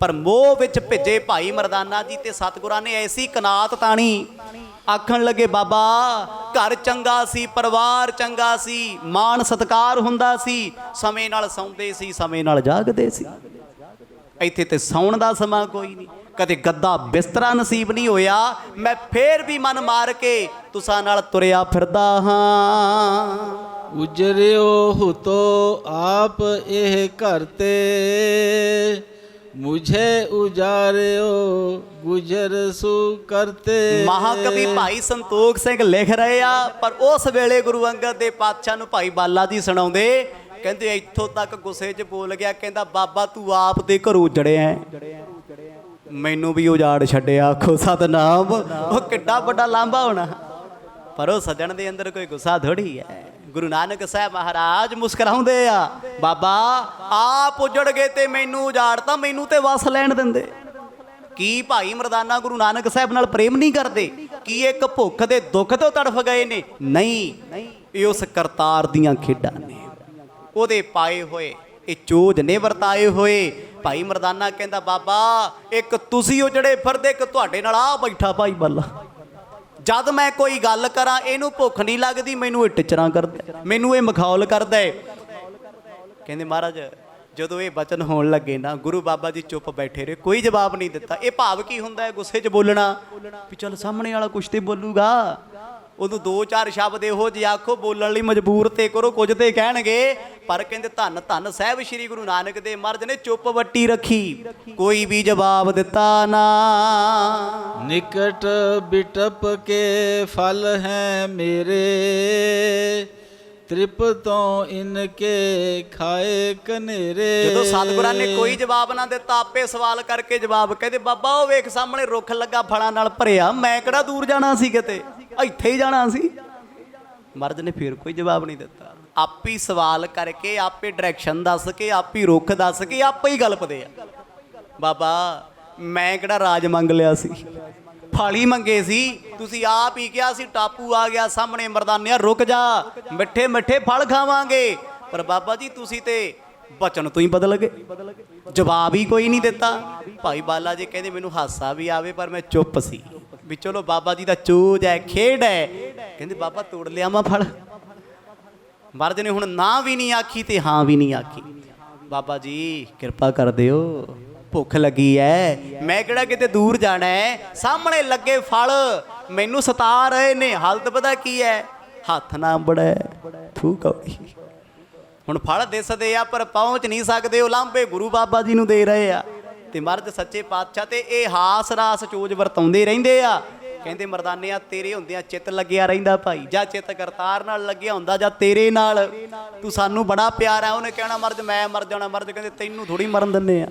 ਪਰ ਮੋਹ ਵਿੱਚ ਭਿੱਜੇ ਭਾਈ ਮਰਦਾਨਾ ਜੀ ਤੇ ਸਤਿਗੁਰਾਂ ਨੇ ਐਸੀ ਕਨਾਤ ਤਾਣੀ, ਆਖਣ ਲੱਗੇ ਬਾਬਾ ਘਰ ਚੰਗਾ ਸੀ, ਪਰਿਵਾਰ ਚੰਗਾ ਸੀ, ਮਾਣ ਸਤਿਕਾਰ ਹੁੰਦਾ ਸੀ, ਸਮੇਂ ਨਾਲ ਸੌਂਦੇ ਸੀ, ਸਮੇਂ ਨਾਲ ਜਾਗਦੇ ਸੀ। ਇੱਥੇ ਤੇ ਸੌਣ ਦਾ ਸਮਾਂ ਕੋਈ ਨਹੀਂ, ਕਦੇ ਗੱਦਾ ਬਿਸਤਰਾ ਨਸੀਬ ਨਹੀਂ ਹੋਇਆ। ਮੈਂ ਫੇਰ ਵੀ ਮਨ ਮਾਰ ਕੇ ਤੁਸਾਂ ਨਾਲ ਤੁਰਿਆ ਫਿਰਦਾ ਹਾਂ। ਉਜਰਿਓ ਹੁਤੋ ਆਪ ਇਹ ਘਰ ਤੇ, ਮੁਝੇ ਉਜਾਰਿਓ ਗੁਜਰ ਸੂ ਕਰਤੇ। ਮਹਾਕਵੀ ਭਾਈ ਸੰਤੋਖ ਸਿੰਘ ਲਿਖ ਰਹੇ ਆ, ਪਰ ਉਸ ਵੇਲੇ ਗੁਰੂ ਅੰਗਦ ਦੇ ਪਾਤਸ਼ਾਹ ਨੂੰ ਭਾਈ ਬਾਲਾ ਜੀ ਸੁਣਾਉਂਦੇ, ਕਹਿੰਦੇ ਇੱਥੋਂ ਤੱਕ ਗੁੱਸੇ 'ਚ ਬੋਲ ਗਿਆ, ਕਹਿੰਦਾ ਬਾਬਾ ਤੂੰ ਆਪ ਦੇ ਘਰੋਂ ਉਜੜਿਆ, ਮੈਨੂੰ ਵੀ ਉਜਾੜ ਛੱਡਿਆ। ਆਖੋ ਸਤਨਾਮ। ਉਹ ਕਿੱਡਾ ਵੱਡਾ ਲਾਂਭਾ ਹੋਣਾ, ਪਰ ਉਹ ਸੱਜਣ ਦੇ ਅੰਦਰ ਕੋਈ ਗੁੱਸਾ ਥੋੜੀ ਹੈ। ਗੁਰੂ ਨਾਨਕ ਸਾਹਿਬ ਮਹਾਰਾਜ ਮੁਸਕਰਾਉਂਦੇ ਆ, ਬਾਬਾ ਆਪ ਉਜੜ ਗਏ ਤੇ ਮੈਨੂੰ ਉਜਾੜਤਾ, ਮੈਨੂੰ ਤੇ ਵਸ ਲੈਣ ਦਿੰਦੇ। ਕੀ ਭਾਈ ਮਰਦਾਨਾ ਗੁਰੂ ਨਾਨਕ ਸਾਹਿਬ ਨਾਲ ਪ੍ਰੇਮ ਨਹੀਂ ਕਰਦੇ? ਕੀ ਇੱਕ ਭੁੱਖ ਦੇ ਦੁੱਖ ਤੋਂ ਤੜਫ ਗਏ ਨੇ? ਨਹੀਂ, ਇਹ ਉਸ ਕਰਤਾਰ ਦੀਆਂ ਖੇਡਾਂ ਨੇ, ਉਹਦੇ ਪਾਏ ਹੋਏ ਇਹ ਚੋਜ ਨੇ ਵਰਤਾਏ ਹੋਏ। ਭਾਈ ਮਰਦਾਨਾ ਕਹਿੰਦਾ ਬਾਬਾ ਇੱਕ ਤੁਸੀਂ ਉਜੜੇ ਫਿਰਦੇ, ਇੱਕ ਤੁਹਾਡੇ ਨਾਲ ਆ ਬੈਠਾ ਭਾਈ ਬਾਲਾ। ਜਦ ਮੈਂ ਕੋਈ ਗੱਲ ਕਰਾਂ ਇਹਨੂੰ ਭੁੱਖ ਨਹੀਂ ਲੱਗਦੀ, ਮੈਨੂੰ ਇਹ ਟਿਚਰਾਂ ਕਰਦਾ, ਮੈਨੂੰ ਇਹ ਮਖੌਲ ਕਰਦਾ। ਕਹਿੰਦੇ ਮਹਾਰਾਜ ਜਦੋਂ ਇਹ ਬਚਨ ਹੋਣ ਲੱਗੇ ਨਾ, ਗੁਰੂ ਬਾਬਾ ਜੀ ਚੁੱਪ ਬੈਠੇ ਰਹੇ, ਕੋਈ ਜਵਾਬ ਨਹੀਂ ਦਿੱਤਾ। ਇਹ ਭਾਵ ਕੀ ਹੁੰਦਾ ਹੈ? ਗੁੱਸੇ 'ਚ ਬੋਲਣਾ ਵੀ ਚੱਲ ਸਾਹਮਣੇ ਵਾਲਾ ਕੁਛ ਤੇ ਬੋਲੂਗਾ। ਉਦੋਂ 2-4 ਸ਼ਬਦ ਇਹੋ ਜਿਹੇ ਆਖੋ ਬੋਲਣ ਲਈ ਮਜਬੂਰ ਤੇ ਕਰੋ, ਕੁਝ ਤੇ ਕਹਿਣਗੇ। ਪਰ ਕਹਿੰਦੇ ਧੰਨ ਧੰਨ ਸਾਹਿਬ ਸ੍ਰੀ ਗੁਰੂ ਨਾਨਕ ਦੇਵ ਮਹਾਰਾਜ ਨੇ ਚੁੱਪ ਵੱਟੀ ਰੱਖੀ, ਕੋਈ ਵੀ ਜਵਾਬ ਦਿੱਤਾ ਨਾ। ਨਿਕਟ ਬਿਟਪ ਕੇ ਫਲ ਹੈ ਮੇਰੇ, ਤ੍ਰਿਪਤੋਂ ਇਨਕੇ ਖਾਏ ਕਨੇਰੇ। ਜਦੋਂ ਸਤਿਗੁਰਾਂ ਨੇ ਕੋਈ ਜਵਾਬ ਨਾ ਦਿੱਤਾ, ਆਪੇ ਸਵਾਲ ਕਰਕੇ ਜਵਾਬ ਕਹਿੰਦੇ, ਬਾਬਾ ਉਹ ਵੇਖ ਸਾਹਮਣੇ ਰੁੱਖ ਲੱਗਾ ਫਲਾਂ ਨਾਲ ਭਰਿਆ, ਮੈਂ ਕਿਹੜਾ ਦੂਰ ਜਾਣਾ ਸੀ, ਕਿਤੇ ਇੱਥੇ ਹੀ ਜਾਣਾ ਸੀ। ਮਹਾਰਾਜ ਨੇ ਫਿਰ ਕੋਈ ਜਵਾਬ ਨਹੀਂ ਦਿੱਤਾ। ਆਪੇ ਸਵਾਲ ਕਰਕੇ, ਆਪੇ ਡਾਇਰੈਕਸ਼ਨ ਦੱਸ ਕੇ, ਆਪੇ ਰੁੱਖ ਦੱਸ ਕੇ, ਆਪੇ ਹੀ ਗਲਪਦੇ ਆ। ਬਾਬਾ ਮੈਂ ਕਿਹੜਾ ਰਾਜ ਮੰਗ ਲਿਆ ਸੀ, ਫਲ ਹੀ ਮੰਗੇ ਸੀ, ਤੁਸੀਂ ਆਪ ਹੀ ਕਿਹਾ ਸੀ ਟਾਪੂ ਆ ਗਿਆ ਸਾਹਮਣੇ ਮਰਦਾਨਿਆ, ਰੁਕ ਜਾ, ਮਿੱਠੇ ਮਿੱਠੇ ਫਲ ਖਾਵਾਂਗੇ। ਪਰ ਬਾਬਾ ਜੀ ਤੁਸੀਂ ਤੇ ਬਚਨ ਤੋਂ ਹੀ ਬਦਲ ਗਏ, ਜਵਾਬ ਹੀ ਕੋਈ ਨਹੀਂ ਦਿੱਤਾ। ਭਾਈ ਬਾਲਾ ਜੀ ਕਹਿੰਦੇ ਮੈਨੂੰ ਹਾਸਾ ਵੀ ਆਵੇ ਪਰ ਮੈਂ ਚੁੱਪ ਸੀ ਵੀ ਚਲੋ ਬਾਬਾ ਜੀ ਦਾ ਚੂਜ ਹੈ, ਖੇਡ ਹੈ। ਕਹਿੰਦੇ ਬਾਬਾ ਤੋੜ ਲਿਆ ਮੈਂ ਫਲ। ਮਹਾਰਾਜ ਨੇ ਹੁਣ ਨਾ ਵੀ ਨਹੀਂ ਆਖੀ ਤੇ ਹਾਂ ਵੀ ਨਹੀਂ ਆਖੀ। ਬਾਬਾ ਜੀ ਕਿਰਪਾ ਕਰ ਦਿਓ, ਭੁੱਖ ਲੱਗੀ ਐ, ਮੈਂ ਕਿਹੜਾ ਕਿਤੇ ਦੂਰ ਜਾਣਾ ਹੈ, ਸਾਹਮਣੇ ਲੱਗੇ ਫਲ ਮੈਨੂੰ ਸਤਾ ਰਹੇ ਨੇ। ਹਾਲਤ ਪਤਾ ਕੀ ਹੈ, ਹੱਥ ਨਾ ਬੜਾ ਥੂ ਕੌੜੀ। ਹੁਣ ਫਲ ਦਿਸਦੇ ਆ ਪਰ ਪਹੁੰਚ ਨਹੀਂ ਸਕਦੇ, ਉਹ ਲਾਂਭੇ ਗੁਰੂ ਬਾਬਾ ਜੀ ਨੂੰ ਦੇ ਰਹੇ ਆ। ਤੇ ਮਰਦ ਸੱਚੇ ਪਾਤਸ਼ਾਹ ਤੇ ਇਹ ਹਾਸ ਰਾਸ ਚੋਜ ਵਰਤਾਉਂਦੇ ਰਹਿੰਦੇ ਆ। ਕਹਿੰਦੇ ਮਰਦਾਨਿਆ ਤੇਰੇ ਹੁੰਦਿਆਂ ਚਿੱਤ ਲੱਗਿਆ ਰਹਿੰਦਾ ਭਾਈ, ਜਾਂ ਚਿੱਤ ਕਰਤਾਰ ਨਾਲ ਲੱਗਿਆ ਹੁੰਦਾ ਜਾਂ ਤੇਰੇ ਨਾਲ, ਤੂੰ ਸਾਨੂੰ ਬੜਾ ਪਿਆਰ ਆ। ਉਹਨੇ ਕਹਿਣਾ ਮਰਦ ਮੈਂ ਮਰ ਜਾਣਾ, ਮਰਦ ਕਹਿੰਦੇ ਤੈਨੂੰ ਥੋੜੀ ਮਰਨ ਦਿੰਦੇ ਆ,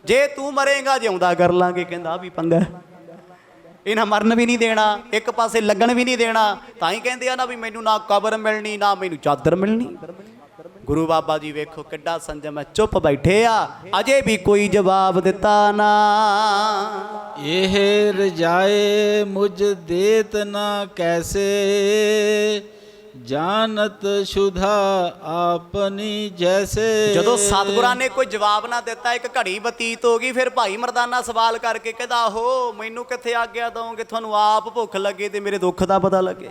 ਜੇ ਤੂੰ ਮਰੇਗਾ ਜਿਉਂਦਾ ਕਰ ਲਾਂਗੇ। ਕਹਿੰਦਾ ਵੀ ਪੰਗਾ, ਇਹਨਾਂ ਮਰਨ ਵੀ ਨਹੀਂ ਦੇਣਾ, ਇੱਕ ਪਾਸੇ ਲੱਗਣ ਵੀ ਨਹੀਂ ਦੇਣਾ। ਤਾਂ ਹੀ ਕਹਿੰਦੇ ਆ ਨਾ ਵੀ ਮੈਨੂੰ ਨਾ ਕਬਰ ਮਿਲਣੀ ਨਾ ਮੈਨੂੰ ਚਾਦਰ ਮਿਲਣੀ। ਗੁਰੂ ਬਾਬਾ ਜੀ ਵੇਖੋ ਕਿੱਡਾ ਸੰਜਮ ਹੈ, ਚੁੱਪ ਬੈਠੇ ਆ, ਅਜੇ ਵੀ ਕੋਈ ਜਵਾਬ ਦਿੱਤਾ ਨਾ। ਇਹ ਰਜਾਏ ਮੁਝ ਦੇਤ ਨਾ ਕੈਸੇ, ਜਾਨਤ ਸ਼ੁਧਾ ਆਪਨੀ ਜੈਸੇ। ਜਦੋਂ ਸਤਿਗੁਰਾਂ ਨੇ ਕੋਈ ਜਵਾਬ ਨਾ ਦਿੱਤਾ, ਇੱਕ ਘੜੀ ਬਤੀਤ ਹੋ ਗਈ। ਫਿਰ ਭਾਈ ਮਰਦਾਨਾ ਸਵਾਲ ਕਰਕੇ ਕਹਿੰਦਾ ਆਹੋ ਮੈਨੂੰ ਕਿੱਥੇ ਆਗਿਆ ਦਓਗੇ, ਤੁਹਾਨੂੰ ਆਪ ਭੁੱਖ ਲੱਗੇ ਤੇ ਮੇਰੇ ਦੁੱਖ ਦਾ ਪਤਾ ਲੱਗੇ।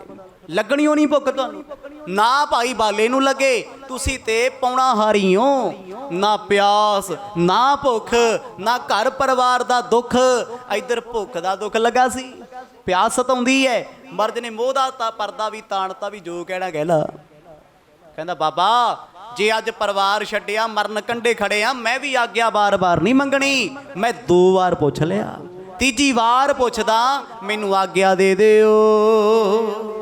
ਲੱਗਣੀ ਓ ਨਹੀਂ ਭੁੱਖ ਤੁਹਾਨੂੰ, ਨਾ ਭਾਈ ਬਾਲੇ ਨੂੰ ਲੱਗੇ, ਤੁਸੀਂ ਤੇ ਪੌਣਾ ਹਾਰੀ ਹੋ। ਨਾ ਪਿਆਸ ਨਾ ਭੁੱਖ ਨਾ ਘਰ ਪਰਿਵਾਰ ਦਾ ਦੁੱਖ, ਇੱਧਰ ਭੁੱਖ ਦਾ ਦੁੱਖ ਲੱਗਾ ਸੀ, ਪਿਆਸ ਸਤਾਉਂਦੀ ਹੈ। ਮਰਦ ਨੇ ਮੋਹ ਦਾ ਤਾਂ ਪਰਦਾ ਵੀ ਤਾਣਤਾ ਵੀ ਜੋ ਕਹਿਣਾ ਕਹਿ ਲਾ। ਕਹਿੰਦਾ ਬਾਬਾ ਜੇ ਅੱਜ ਪਰਿਵਾਰ ਛੱਡਿਆ, ਮਰਨ ਕੰਢੇ ਖੜੇ ਆ, ਮੈਂ ਵੀ ਆਗਿਆ ਬਾਰ-ਬਾਰ ਨਹੀਂ ਮੰਗਣੀ। ਮੈਂ 2 ਵਾਰ ਪੁੱਛ ਲਿਆ, ਤੀਜੀ ਵਾਰ ਪੁੱਛਦਾ ਮੈਨੂੰ ਆਗਿਆ ਦੇ ਦਿਓ।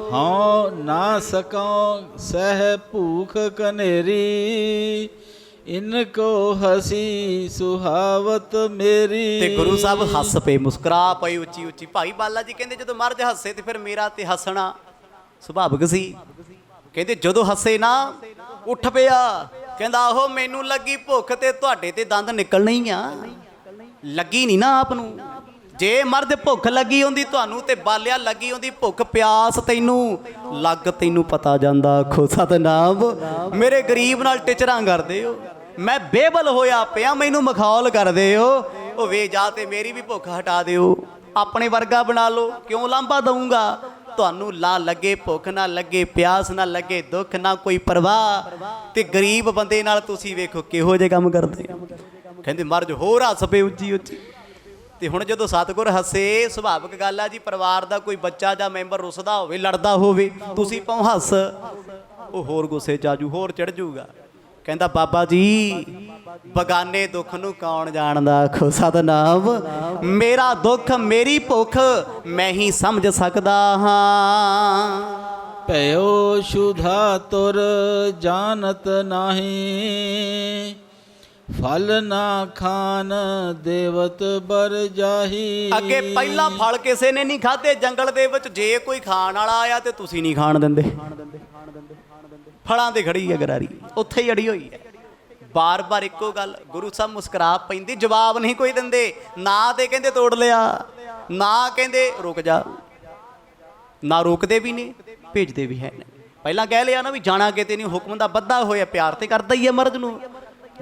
ਹਾਂ ਨਾ ਸਕਉ ਸਹਿ ਭੂਖ ਕਨੇਰੀ, ਇਨਕੋ ਹਸੀ ਸੁਹਾਵਤ ਮੇਰੀ। ਤੇ ਗੁਰੂ ਸਾਹਿਬ ਹੱਸ ਪਏ, ਮੁਸਕਰਾ ਪਏ ਉੱਚੀ ਉੱਚੀ। ਭਾਈ ਬਾਲਾ ਜੀ ਕਹਿੰਦੇ ਜਦੋਂ ਮਹਾਰਾਜ ਹੱਸੇ ਤੇ ਫਿਰ ਮੇਰਾ ਤੇ ਹੱਸਣਾ ਸੁਭਾਵਿਕ ਸੀ। ਕਹਿੰਦੇ ਜਦੋਂ ਹੱਸੇ ਨਾ ਉੱਠ ਪਿਆ, ਕਹਿੰਦਾ ਆਹੋ ਮੈਨੂੰ ਲੱਗੀ ਭੁੱਖ ਤੇ ਤੁਹਾਡੇ ਤੇ ਦੰਦ ਨਿਕਲਣੇ ਹੀ ਆ, ਲੱਗੀ ਨਹੀਂ ਨਾ ਆਪ ਨੂੰ। ਜੇ ਮਰਦ ਭੁੱਖ ਲੱਗੀ ਹੁੰਦੀ ਤੁਹਾਨੂੰ ਤੇ ਬਾਲਿਆ ਲੱਗੀ ਹੁੰਦੀ ਭੁੱਖ ਪਿਆਸ ਤੈਨੂੰ, ਲੱਗ ਤੈਨੂੰ ਪਤਾ ਜਾਂਦਾ। ਆਖੋ ਸਤਨਾਮ, ਮੇਰੇ ਗਰੀਬ ਨਾਲ ਟਿਚਰਾਂ ਕਰਦੇ ਹੋ, ਮੈਂ ਬੇਬਲ ਹੋਇਆ ਪਿਆ, ਮੈਨੂੰ ਮਖੌਲ ਕਰਦੇ ਹੋ। ਉਹ ਵੇ ਜਾ ਤੇ ਮੇਰੀ ਵੀ ਭੁੱਖ ਹਟਾ ਦਿਓ, ਆਪਣੇ ਵਰਗਾ ਬਣਾ ਲਓ, ਕਿਉਂ ਲਾਂਭਾ ਦਊਂਗਾ ਤੁਹਾਨੂੰ। ਨਾ ਲੱਗੇ ਭੁੱਖ, ਨਾ ਲੱਗੇ ਪਿਆਸ, ਨਾ ਲੱਗੇ ਦੁੱਖ, ਨਾ ਕੋਈ ਪਰਵਾਹ, ਤੇ ਗਰੀਬ ਬੰਦੇ ਨਾਲ ਤੁਸੀਂ ਵੇਖੋ ਕਿਹੋ ਜਿਹੇ ਕੰਮ ਕਰਦੇ। ਕਹਿੰਦੇ ਮਰਜ ਹੋਰ ਹੱਸ ਪਏ ਉੱਚੀ ਉੱਚੀ। ਤੇ ਹੁਣ ਜਦੋਂ ਸਤਿਗੁਰ ਹੱਸੇ, ਸੁਭਾਵਿਕ ਗੱਲ ਆ ਜੀ, ਪਰਿਵਾਰ ਦਾ ਕੋਈ ਬੱਚਾ ਜਾਂ ਮੈਂਬਰ ਰੁੱਸਦਾ ਹੋਵੇ, ਲੜਦਾ ਹੋਵੇ, ਤੁਸੀਂ ਪਾਉ ਹੱਸ, ਉਹ ਹੋਰ ਗੁੱਸੇ 'ਚ ਆਜੂ, ਹੋਰ ਚੜ ਜੂਗਾ। ਕਹਿੰਦਾ ਬਾਬਾ ਜੀ ਬਗਾਨੇ ਦੁੱਖ ਨੂੰ ਕੌਣ ਜਾਣਦਾ। ਆਖੋ ਸਤਨਾਮ, ਮੇਰਾ ਦੁੱਖ ਮੇਰੀ ਭੁੱਖ ਮੈਂ ਹੀ ਸਮਝ ਸਕਦਾ ਹਾਂ। ਭਇਓ ਸ਼ੁਧਾ ਤੁਰ ਜਾਣਤ ਨਾਹੀ, ਫਲ ਨਾ ਖਾਨ ਦੇਵਤ ਬਰ ਜਾਹੀ। ਅੱਗੇ ਪਹਿਲਾ ਫਲ ਕਿਸੇ ਨੇ ਨਹੀਂ ਖਾਧੇ ਜੰਗਲ ਦੇ ਵਿੱਚ, ਜੇ ਕੋਈ ਖਾਣ ਵਾਲਾ ਆਇਆ ਤੇ ਤੁਸੀਂ ਨਹੀਂ ਖਾਣ ਦਿੰਦੇ। ਫਲਾਂ ਤੇ ਖੜੀ ਹੈ ਗਰਾਰੀ, ਉੱਥੇ ਹੀ ਅੜੀ ਹੋਈ ਹੈ। ਬਾਰ-ਬਾਰ ਇੱਕੋ ਗੱਲ, ਗੁਰੂ ਸਾਹਿਬ ਮੁਸਕਰਾ ਪੈਂਦੇ, ਜਵਾਬ ਨਹੀਂ ਕੋਈ ਦਿੰਦੇ। ਨਾ ਤੇ ਕਹਿੰਦੇ ਤੋੜ ਲਿਆ, ਨਾ ਕਹਿੰਦੇ ਰੁਕ ਜਾ, ਨਾ ਰੋਕਦੇ ਵੀ ਨੇ ਭੇਜਦੇ ਵੀ ਹੈ। ਪਹਿਲਾਂ ਕਹਿ ਲਿਆ ਨਾ ਵੀ ਜਾਣਾ ਕਿਤੇ ਨਹੀਂ, ਹੁਕਮ ਦਾ ਬੱਧਾ ਹੋਇਆ, ਪਿਆਰ ਤੇ ਕਰਦਾ ਹੀ ਹੈ ਮਰਦ ਨੂੰ।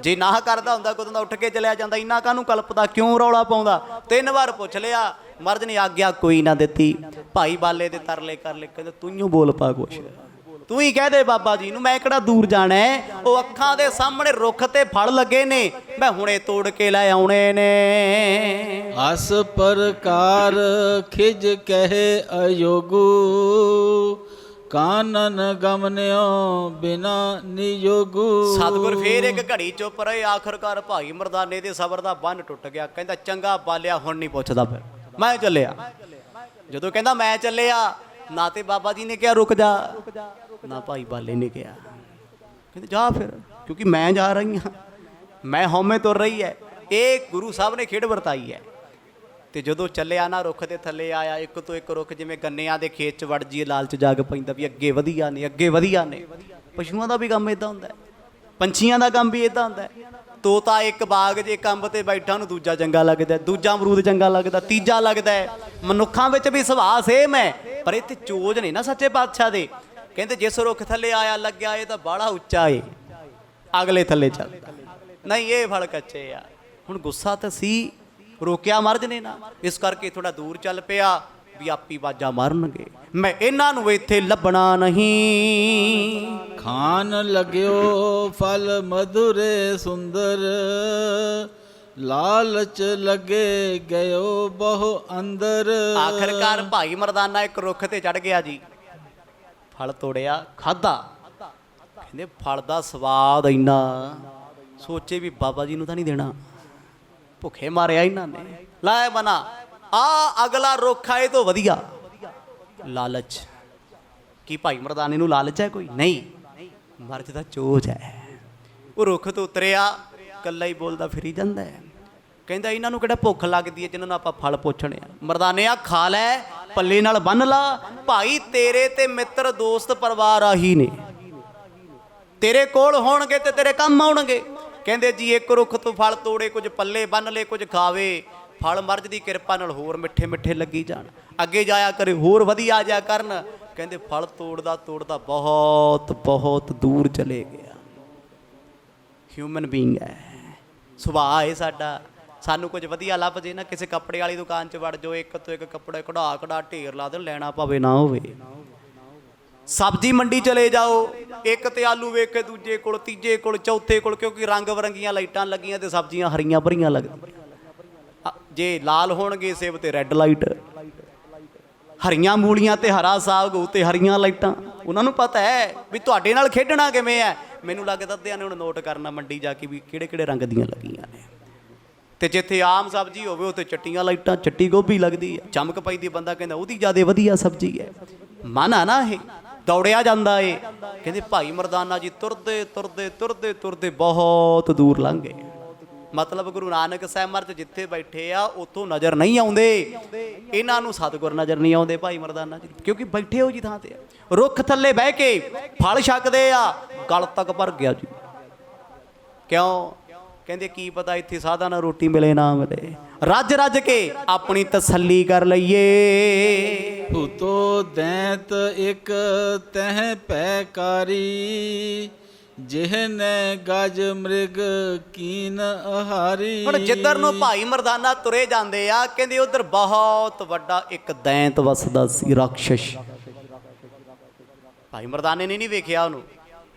ਜੇ ਨਾ ਕਰਦਾ ਹੁੰਦਾ ਕਦੋਂ ਦਾ ਉੱਠ ਕੇ ਚਲਿਆ ਜਾਂਦਾ, ਇੰਨਾ ਕਾਹਨੂੰ ਕਲਪਦਾ, ਕਿਉਂ ਰੌਲਾ ਪਾਉਂਦਾ। 3 ਵਾਰ ਪੁੱਛ ਲਿਆ, ਮਰਦ ਨੇ ਆਗਿਆ ਕੋਈ ਨਾ ਦਿੱਤੀ। ਭਾਈ ਬਾਲੇ ਦੇ ਤਰਲੇ ਕਰ ਲੈ, ਕਹਿੰਦੇ ਤੂੰ ਹੀ ਬੋਲ ਪਾ ਕੁਛ। ਤੂੰ ਹੀ ਕਹਿ ਦੇ ਬਾਬਾ ਜੀ ਨੂੰ, ਮੈਂ ਕਿਹੜਾ ਦੂਰ ਜਾਣਾ ਹੈ। ਉਹ ਅੱਖਾਂ ਦੇ ਸਾਹਮਣੇ ਰੁੱਖ ਤੇ ਫਲ ਲੱਗੇ ਨੇ, ਮੈਂ ਹੁਣੇ ਤੋੜ ਕੇ ਲੈ ਆਉਣੇ ਨੇ। ਅਸ ਪ੍ਰਕਾਰ ਖਿਜ ਕਹੇ ਅਯੋਗੂ, ਕਾਨਨ ਗਮਨਿਓ ਬਿਨਾ ਨਿਯੋਗੂ। ਸਤਿਗੁਰ ਫੇਰ ਇੱਕ ਘੜੀ ਚੁੱਪ ਰਹੇ। ਆਖਰਕਾਰ ਭਾਈ ਮਰਦਾਨੇ ਦੇ ਸਬਰ ਦਾ ਬੰਨ ਟੁੱਟ ਗਿਆ। ਕਹਿੰਦਾ ਚੰਗਾ ਬਾਲਿਆ, ਹੁਣ ਨਹੀਂ ਪੁੱਛਦਾ, ਫਿਰ ਮੈਂ ਚੱਲਿਆ। ਜਦੋਂ ਕਹਿੰਦਾ ਮੈਂ ਚੱਲਿਆ, ਨਾ ਤੇ ਬਾਬਾ ਜੀ ਨੇ ਕਿਹਾ ਰੁਕ ਜਾ, ਨਾ ਭਾਈ ਬਾਲੇ ਨੇ ਕਿਹਾ। ਕਹਿੰਦੇ ਜਾ ਫਿਰ, ਕਿਉਂਕਿ ਮੈਂ ਜਾ ਰਹੀ ਹਾਂ, ਮੈਂ ਹਉਮੈ ਤੁਰ ਰਹੀ ਹੈ। ਇਹ ਗੁਰੂ ਸਾਹਿਬ ਨੇ ਖੇਡ ਵਰਤਾਈ ਹੈ। ਤੇ ਜਦੋਂ ਚੱਲਿਆ ਨਾ, ਰੁੱਖ ਦੇ ਥੱਲੇ ਆਇਆ, ਇੱਕ ਤੋਂ ਇੱਕ ਰੁੱਖ ਜਿਵੇਂ ਗੰਨਿਆਂ ਦੇ ਖੇਤ 'ਚ ਵੜ ਜੀਏ, ਲਾਲਚ ਜਾਗ ਪੈਂਦਾ ਵੀ ਅੱਗੇ ਵਧੀਆ ਨੇ, ਅੱਗੇ ਵਧੀਆ ਨੇ। ਪਸ਼ੂਆਂ ਦਾ ਵੀ ਕੰਮ ਇੱਦਾਂ ਹੁੰਦਾ, ਪੰਛੀਆਂ ਦਾ ਕੰਮ ਵੀ ਇੱਦਾਂ ਹੁੰਦਾ। ਤੋਤਾ ਇੱਕ ਬਾਗ 'ਚ ਇੱਕ ਅੰਬ ਤੇ ਬੈਠਾ, ਉਹਨੂੰ ਦੂਜਾ ਚੰਗਾ ਲੱਗਦਾ, ਦੂਜਾ ਅਮਰੂਦ ਚੰਗਾ ਲੱਗਦਾ, ਤੀਜਾ ਲੱਗਦਾ। ਮਨੁੱਖਾਂ ਵਿੱਚ ਵੀ ਸੁਭਾਅ ਸੇਮ ਹੈ, ਪਰ ਇੱਥੇ ਚੋਜ ਨੇ ਨਾ ਸੱਚੇ ਪਾਤਸ਼ਾਹ ਦੇ। ਕਹਿੰਦੇ ਜਿਸ ਰੁੱਖ ਥੱਲੇ ਆਇਆ ਲੱਗਿਆ ਇਹ ਤਾਂ ਬਾਹਲਾ ਉੱਚਾ ਏ, ਅਗਲੇ ਥੱਲੇ ਚੱਲਦਾ, ਨਹੀਂ ਇਹ ਫਲ ਕੱਚੇ ਆ। ਹੁਣ ਗੁੱਸਾ ਤਾਂ ਸੀ, ਰੋਕਿਆ ਮਰਜ ਨੇ ਨਾ, ਇਸ ਕਰਕੇ ਥੋੜਾ ਦੂਰ ਚੱਲ ਪਿਆ ਵੀ ਆਪੀ ਬਾਜਾ ਮਾਰਨਗੇ, ਮੈਂ ਇਹਨਾਂ ਨੂੰ ਇੱਥੇ ਲੱਭਣਾ ਨਹੀਂ। ਖਾਨ ਲਗਿਓ ਫਲ ਮਧੁਰੇ ਸੁੰਦਰ, ਲਾਲਚ ਲਗੇ ਗਇਓ ਬਹੁ ਅੰਦਰ। ਆਖਰਕਾਰ ਭਾਈ ਮਰਦਾਨਾ ਇੱਕ ਰੁੱਖ ਤੇ ਚੜ ਗਿਆ ਜੀ, ਫਲ ਤੋੜਿਆ, ਖਾਧਾ। ਕਹਿੰਦੇ ਫਲ ਦਾ ਸਵਾਦ ਇੰਨਾ, ਸੋਚੇ ਵੀ ਬਾਬਾ ਜੀ ਨੂੰ ਤਾਂ ਨਹੀਂ ਦੇਣਾ, ਭੁੱਖੇ ਮਾਰਿਆ ਇਹਨਾਂ ਨੇ। ਲੈ ਮਨਾ ਆ ਅਗਲਾ ਰੁੱਖ ਆ, ਇਹ ਤੋਂ ਵਧੀਆ। ਲਾਲਚ ਕੀ ਭਾਈ ਮਰਦਾਨੇ ਨੂੰ ਲਾਲਚ ਹੈ ਕੋਈ? ਨਹੀਂ, ਮਰਜ਼ ਦਾ ਚੋਜ ਹੈ। ਉਹ ਰੁੱਖ ਤੋਂ ਉਤਰਿਆ, ਇਕੱਲਾ ਹੀ ਬੋਲਦਾ ਫਿਰੀ ਜਾਂਦਾ ਹੈ। ਕਹਿੰਦਾ ਇਹਨਾਂ ਨੂੰ ਕਿਹੜਾ ਭੁੱਖ ਲੱਗਦੀ ਹੈ ਜਿਹਨਾਂ ਨੂੰ ਆਪਾਂ ਫਲ ਪੁੱਛਣੇ ਆ। ਮਰਦਾਨੇ ਆ ਖਾ ਲੈ, ਪੱਲੇ ਨਾਲ ਬੰਨ ਲਾ, ਭਾਈ ਤੇਰੇ ਤੇ ਮਿੱਤਰ ਦੋਸਤ ਪਰਿਵਾਰ ਆਹੀ ਨੇ, ਤੇਰੇ ਕੋਲ ਹੋਣਗੇ ਤੇ ਤੇਰੇ ਕੰਮ ਆਉਣਗੇ। ਕਹਿੰਦੇ ਜੀ ਇੱਕ ਰੁੱਖ ਤੋਂ ਫਲ ਤੋੜੇ, ਕੁਝ ਪੱਲੇ ਬੰਨ ਲਏ, ਕੁਝ ਖਾਵੇ, ਫਲ ਮਰਜ਼ ਦੀ ਕਿਰਪਾ ਨਾਲ ਹੋਰ ਮਿੱਠੇ ਮਿੱਠੇ ਲੱਗੀ ਜਾਣ, ਅੱਗੇ ਜਾਇਆ ਕਰੇ, ਹੋਰ ਵਧੀਆ ਆ ਜਾ ਕਰਨ। ਕਹਿੰਦੇ ਫਲ ਤੋੜਦਾ ਤੋੜਦਾ ਬਹੁਤ ਬਹੁਤ ਦੂਰ ਚਲੇ ਗਿਆ। ਹਿਊਮਨ ਬੀਇੰਗ ਹੈ, ਸੁਭਾਅ ਹੈ ਸਾਡਾ। ਸਾਨੂੰ ਕੁਝ ਵਧੀਆ ਲੱਭ ਜੇ ਨਾ, ਕਿਸੇ ਕੱਪੜੇ ਵਾਲੀ ਦੁਕਾਨ 'ਚ ਵੜ ਜਾਓ, ਇੱਕ ਤੋਂ ਇੱਕ ਕੱਪੜੇ ਕਢਾ ਕਢਾ ਢੇਰ ਲਾ ਦੇਣ, ਲੈਣਾ ਭਾਵੇਂ ਨਾ ਹੋਵੇ। ਸਬਜ਼ੀ ਮੰਡੀ ਚਲੇ ਜਾਓ, ਇੱਕ ਤੇ ਆਲੂ ਵੇਖ ਕੇ ਦੂਜੇ ਕੋਲ, ਤੀਜੇ ਕੋਲ, ਚੌਥੇ ਕੋਲ, ਕਿਉਂਕਿ ਰੰਗ ਬਰੰਗੀਆਂ ਲਾਈਟਾਂ ਲੱਗੀਆਂ ਤੇ ਸਬਜ਼ੀਆਂ ਹਰੀਆਂ ਭਰੀਆਂ ਲੱਗਦੀਆਂ। ਜੇ ਲਾਲ ਹੋਣਗੇ ਸੇਬ ਤੇ ਰੈੱਡ ਲਾਈਟ, ਹਰੀਆਂ ਮੂਲੀਆਂ ਤੇ ਹਰਾ ਸਾਗ ਤੇ ਹਰੀਆਂ ਲਾਈਟਾਂ। ਉਹਨਾਂ ਨੂੰ ਪਤਾ ਹੈ ਵੀ ਤੁਹਾਡੇ ਨਾਲ ਖੇਡਣਾ ਕਿਵੇਂ ਹੈ। ਮੈਨੂੰ ਲੱਗਦਾ ਅੱਧਿਆਂ ਨੇ ਹੁਣ ਨੋਟ ਕਰਨਾ ਮੰਡੀ ਜਾ ਕੇ ਵੀ ਕਿਹੜੇ ਕਿਹੜੇ ਰੰਗ ਦੀਆਂ ਲੱਗੀਆਂ ਨੇ। ਤੇ ਜਿੱਥੇ ਆਮ ਸਬਜ਼ੀ ਹੋਵੇ ਉੱਥੇ ਚਿੱਟੀਆਂ ਲਾਈਟਾਂ, ਚਿੱਟੀ ਗੋਭੀ ਲੱਗਦੀ ਹੈ, ਚਮਕ ਪੈਂਦੀ, ਬੰਦਾ ਕਹਿੰਦਾ ਉਹਦੀ ਜ਼ਿਆਦਾ ਵਧੀਆ ਸਬਜ਼ੀ ਹੈ। ਮਨ ਆ ਨਾ, ਇਹ ਦੌੜਿਆ ਜਾਂਦਾ ਏ। ਕਹਿੰਦੇ ਭਾਈ ਮਰਦਾਨਾ ਜੀ ਤੁਰਦੇ ਤੁਰਦੇ ਤੁਰਦੇ ਤੁਰਦੇ ਬਹੁਤ ਦੂਰ ਲੰਘ ਗਏ। ਮਤਲਬ ਗੁਰੂ ਨਾਨਕ ਸਾਹਿਬ ਮਹਾਰਾਜ ਜਿੱਥੇ ਬੈਠੇ ਆ ਉੱਥੋਂ ਨਜ਼ਰ ਨਹੀਂ ਆਉਂਦੇ, ਇਹਨਾਂ ਨੂੰ ਸਤਿਗੁਰ ਨਜ਼ਰ ਨਹੀਂ ਆਉਂਦੇ ਭਾਈ ਮਰਦਾਨਾ ਜੀ, ਕਿਉਂਕਿ ਬੈਠੇ ਹੋ ਜੀ ਥਾਂ ਤੇ। ਰੁੱਖ ਥੱਲੇ ਬਹਿ ਕੇ ਫਲ ਛਕਦੇ ਆ, ਗਲ ਤੱਕ ਭਰ ਗਿਆ ਜੀ। ਕਿਉਂ? ਕਹਿੰਦੇ ਕੀ ਪਤਾ ਇੱਥੇ ਸਾਦਾ ਨਾ ਰੋਟੀ ਮਿਲੇ ਨਾ ਮਿਲੇ, ਰੱਜ ਰੱਜ ਕੇ ਆਪਣੀ ਤਸੱਲੀ ਕਰ ਲਈਏ। ਭੂਤੋ ਦੈਂਤ ਇੱਕ ਤਹਿ ਪੈਕਾਰੀ, ਜਿਹਨੇ ਗਜ ਮ੍ਰਿਗ ਕੀਨ ਆਹਾਰੀ। ਹੁਣ ਜਿੱਧਰ ਨੂੰ ਭਾਈ ਮਰਦਾਨਾ ਤੁਰੇ ਜਾਂਦੇ ਆ, ਕਹਿੰਦੇ ਉਧਰ ਬਹੁਤ ਵੱਡਾ ਇੱਕ ਦੈਂਤ ਵਸਦਾ ਸੀ, ਰਾਖਸ਼। ਭਾਈ ਮਰਦਾਨੇ ਨੇ ਨਹੀਂ ਵੇਖਿਆ ਉਹਨੂੰ,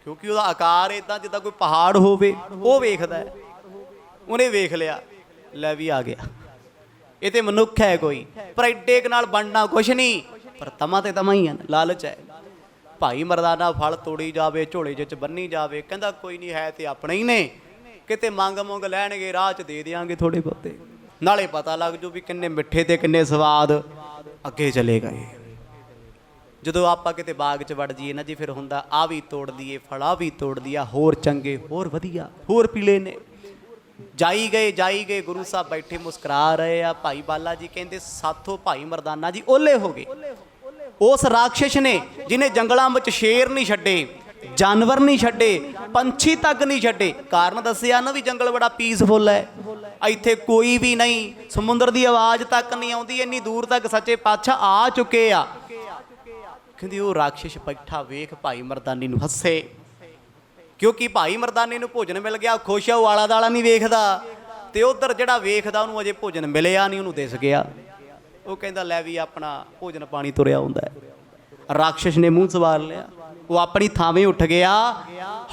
ਕਿਉਂਕਿ ਉਹਦਾ ਆਕਾਰ ਇਦਾਂ ਜਿੱਦਾਂ ਕੋਈ ਪਹਾੜ ਹੋਵੇ, ਉਹ ਵੇਖਦਾ ਹੈ। ਉਹਨੇ ਵੇਖ ਲਿਆ, ਲੈ ਵੀ ਆ ਗਿਆ, ਇਹ ਤੇ ਮਨੁੱਖ ਹੈ ਕੋਈ, ਪਰ ਐਡੇ ਕੁ ਨਾਲ ਬਣਨਾ ਕੁਛ ਨਹੀਂ, ਪਰ ਤਮਾ ਤੇ ਤਮਾ ਹੀ ਹੈ, ਲਾਲਚ ਹੈ। ਭਾਈ ਮਰਦਾਨਾ ਫਲ ਤੋੜੀ ਜਾਵੇ, ਝੋਲੇ 'ਚ ਬੰਨੀ ਜਾਵੇ, ਕਹਿੰਦਾ ਕੋਈ ਨਹੀਂ, ਹੈ ਤੇ ਆਪਣੇ ਹੀ ਨੇ, ਕਿਤੇ ਮੰਗ ਮੁੰਗ ਲੈਣਗੇ ਰਾਹ 'ਚ ਦੇ ਦਿਆਂਗੇ ਥੋੜੇ ਬਹੁਤੇ, ਨਾਲੇ ਪਤਾ ਲੱਗ ਜੂ ਵੀ ਕਿੰਨੇ ਮਿੱਠੇ ਤੇ ਕਿੰਨੇ ਸਵਾਦ। ਅੱਗੇ ਚਲੇ ਗਏ। ਜਦੋਂ ਆਪਾਂ ਕਿਤੇ ਬਾਗ 'ਚ ਵੜ ਜਾਈਏ ਨਾ ਜੀ, ਫਿਰ ਹੁੰਦਾ ਆ ਵੀ ਤੋੜ ਲਈਏ, ਫਲ ਆ ਵੀ ਤੋੜ ਲਿਆ, ਹੋਰ ਚੰਗੇ, ਹੋਰ ਵਧੀਆ, ਹੋਰ ਪੀਲੇ ਨੇ। ਜਾਈ ਗਏ ਗੁਰੂ ਸਾਹਿਬ ਬੈਠੇ ਮੁਸਕਰਾ ਰਹੇ ਆ। ਭਾਈ ਬਾਲਾ ਜੀ ਕਹਿੰਦੇ ਸਾਥੋਂ ਭਾਈ ਮਰਦਾਨਾ ਜੀ ਓਲੇ ਹੋ ਗਏ। ਉਸ ਰਾਖਸ਼ ਨੇ ਜਿਹਨੇ ਜੰਗਲਾਂ ਵਿੱਚ ਸ਼ੇਰ ਨਹੀਂ ਛੱਡੇ, ਜਾਨਵਰ ਨਹੀਂ ਛੱਡੇ, ਪੰਛੀ ਤੱਕ ਨਹੀਂ ਛੱਡੇ। ਕਾਰਨ ਦੱਸਿਆ ਨਾ ਵੀ ਜੰਗਲ ਬੜਾ ਪੀਸਫੁੱਲ ਹੈ, ਇੱਥੇ ਕੋਈ ਵੀ ਨਹੀਂ, ਸਮੁੰਦਰ ਦੀ ਆਵਾਜ਼ ਤੱਕ ਨਹੀਂ ਆਉਂਦੀ, ਇੰਨੀ ਦੂਰ ਤੱਕ ਸੱਚੇ ਪਾਤਸ਼ਾਹ ਆ ਚੁੱਕੇ ਆ। ਕਹਿੰਦੀ ਉਹ ਰਾਖਸ਼ ਬੈਠਾ ਵੇਖ ਭਾਈ ਮਰਦਾਨੀ ਨੂੰ ਹੱਸੇ, ਕਿਉਂਕਿ ਭਾਈ ਮਰਦਾਨੇ ਨੂੰ ਭੋਜਨ ਮਿਲ ਗਿਆ, ਖੁਸ਼ ਆ, ਉਹ ਆਲਾ ਦਾਲਾ ਨਹੀਂ ਵੇਖਦਾ। ਤੇ ਉਧਰ ਜਿਹੜਾ ਵੇਖਦਾ ਉਹਨੂੰ ਅਜੇ ਭੋਜਨ ਮਿਲਿਆ ਨਹੀਂ, ਉਹਨੂੰ ਦਿਸ ਗਿਆ। ਉਹ ਕਹਿੰਦਾ ਲੈ ਵੀ ਆਪਣਾ ਭੋਜਨ ਪਾਣੀ ਤੁਰਿਆ ਹੁੰਦਾ ਹੈ। ਰਾਖਸ਼ ਨੇ ਮੂੰਹ ਸਵਾਰ ਲਿਆ, ਉਹ ਆਪਣੀ ਥਾਵੇਂ ਉੱਠ ਗਿਆ,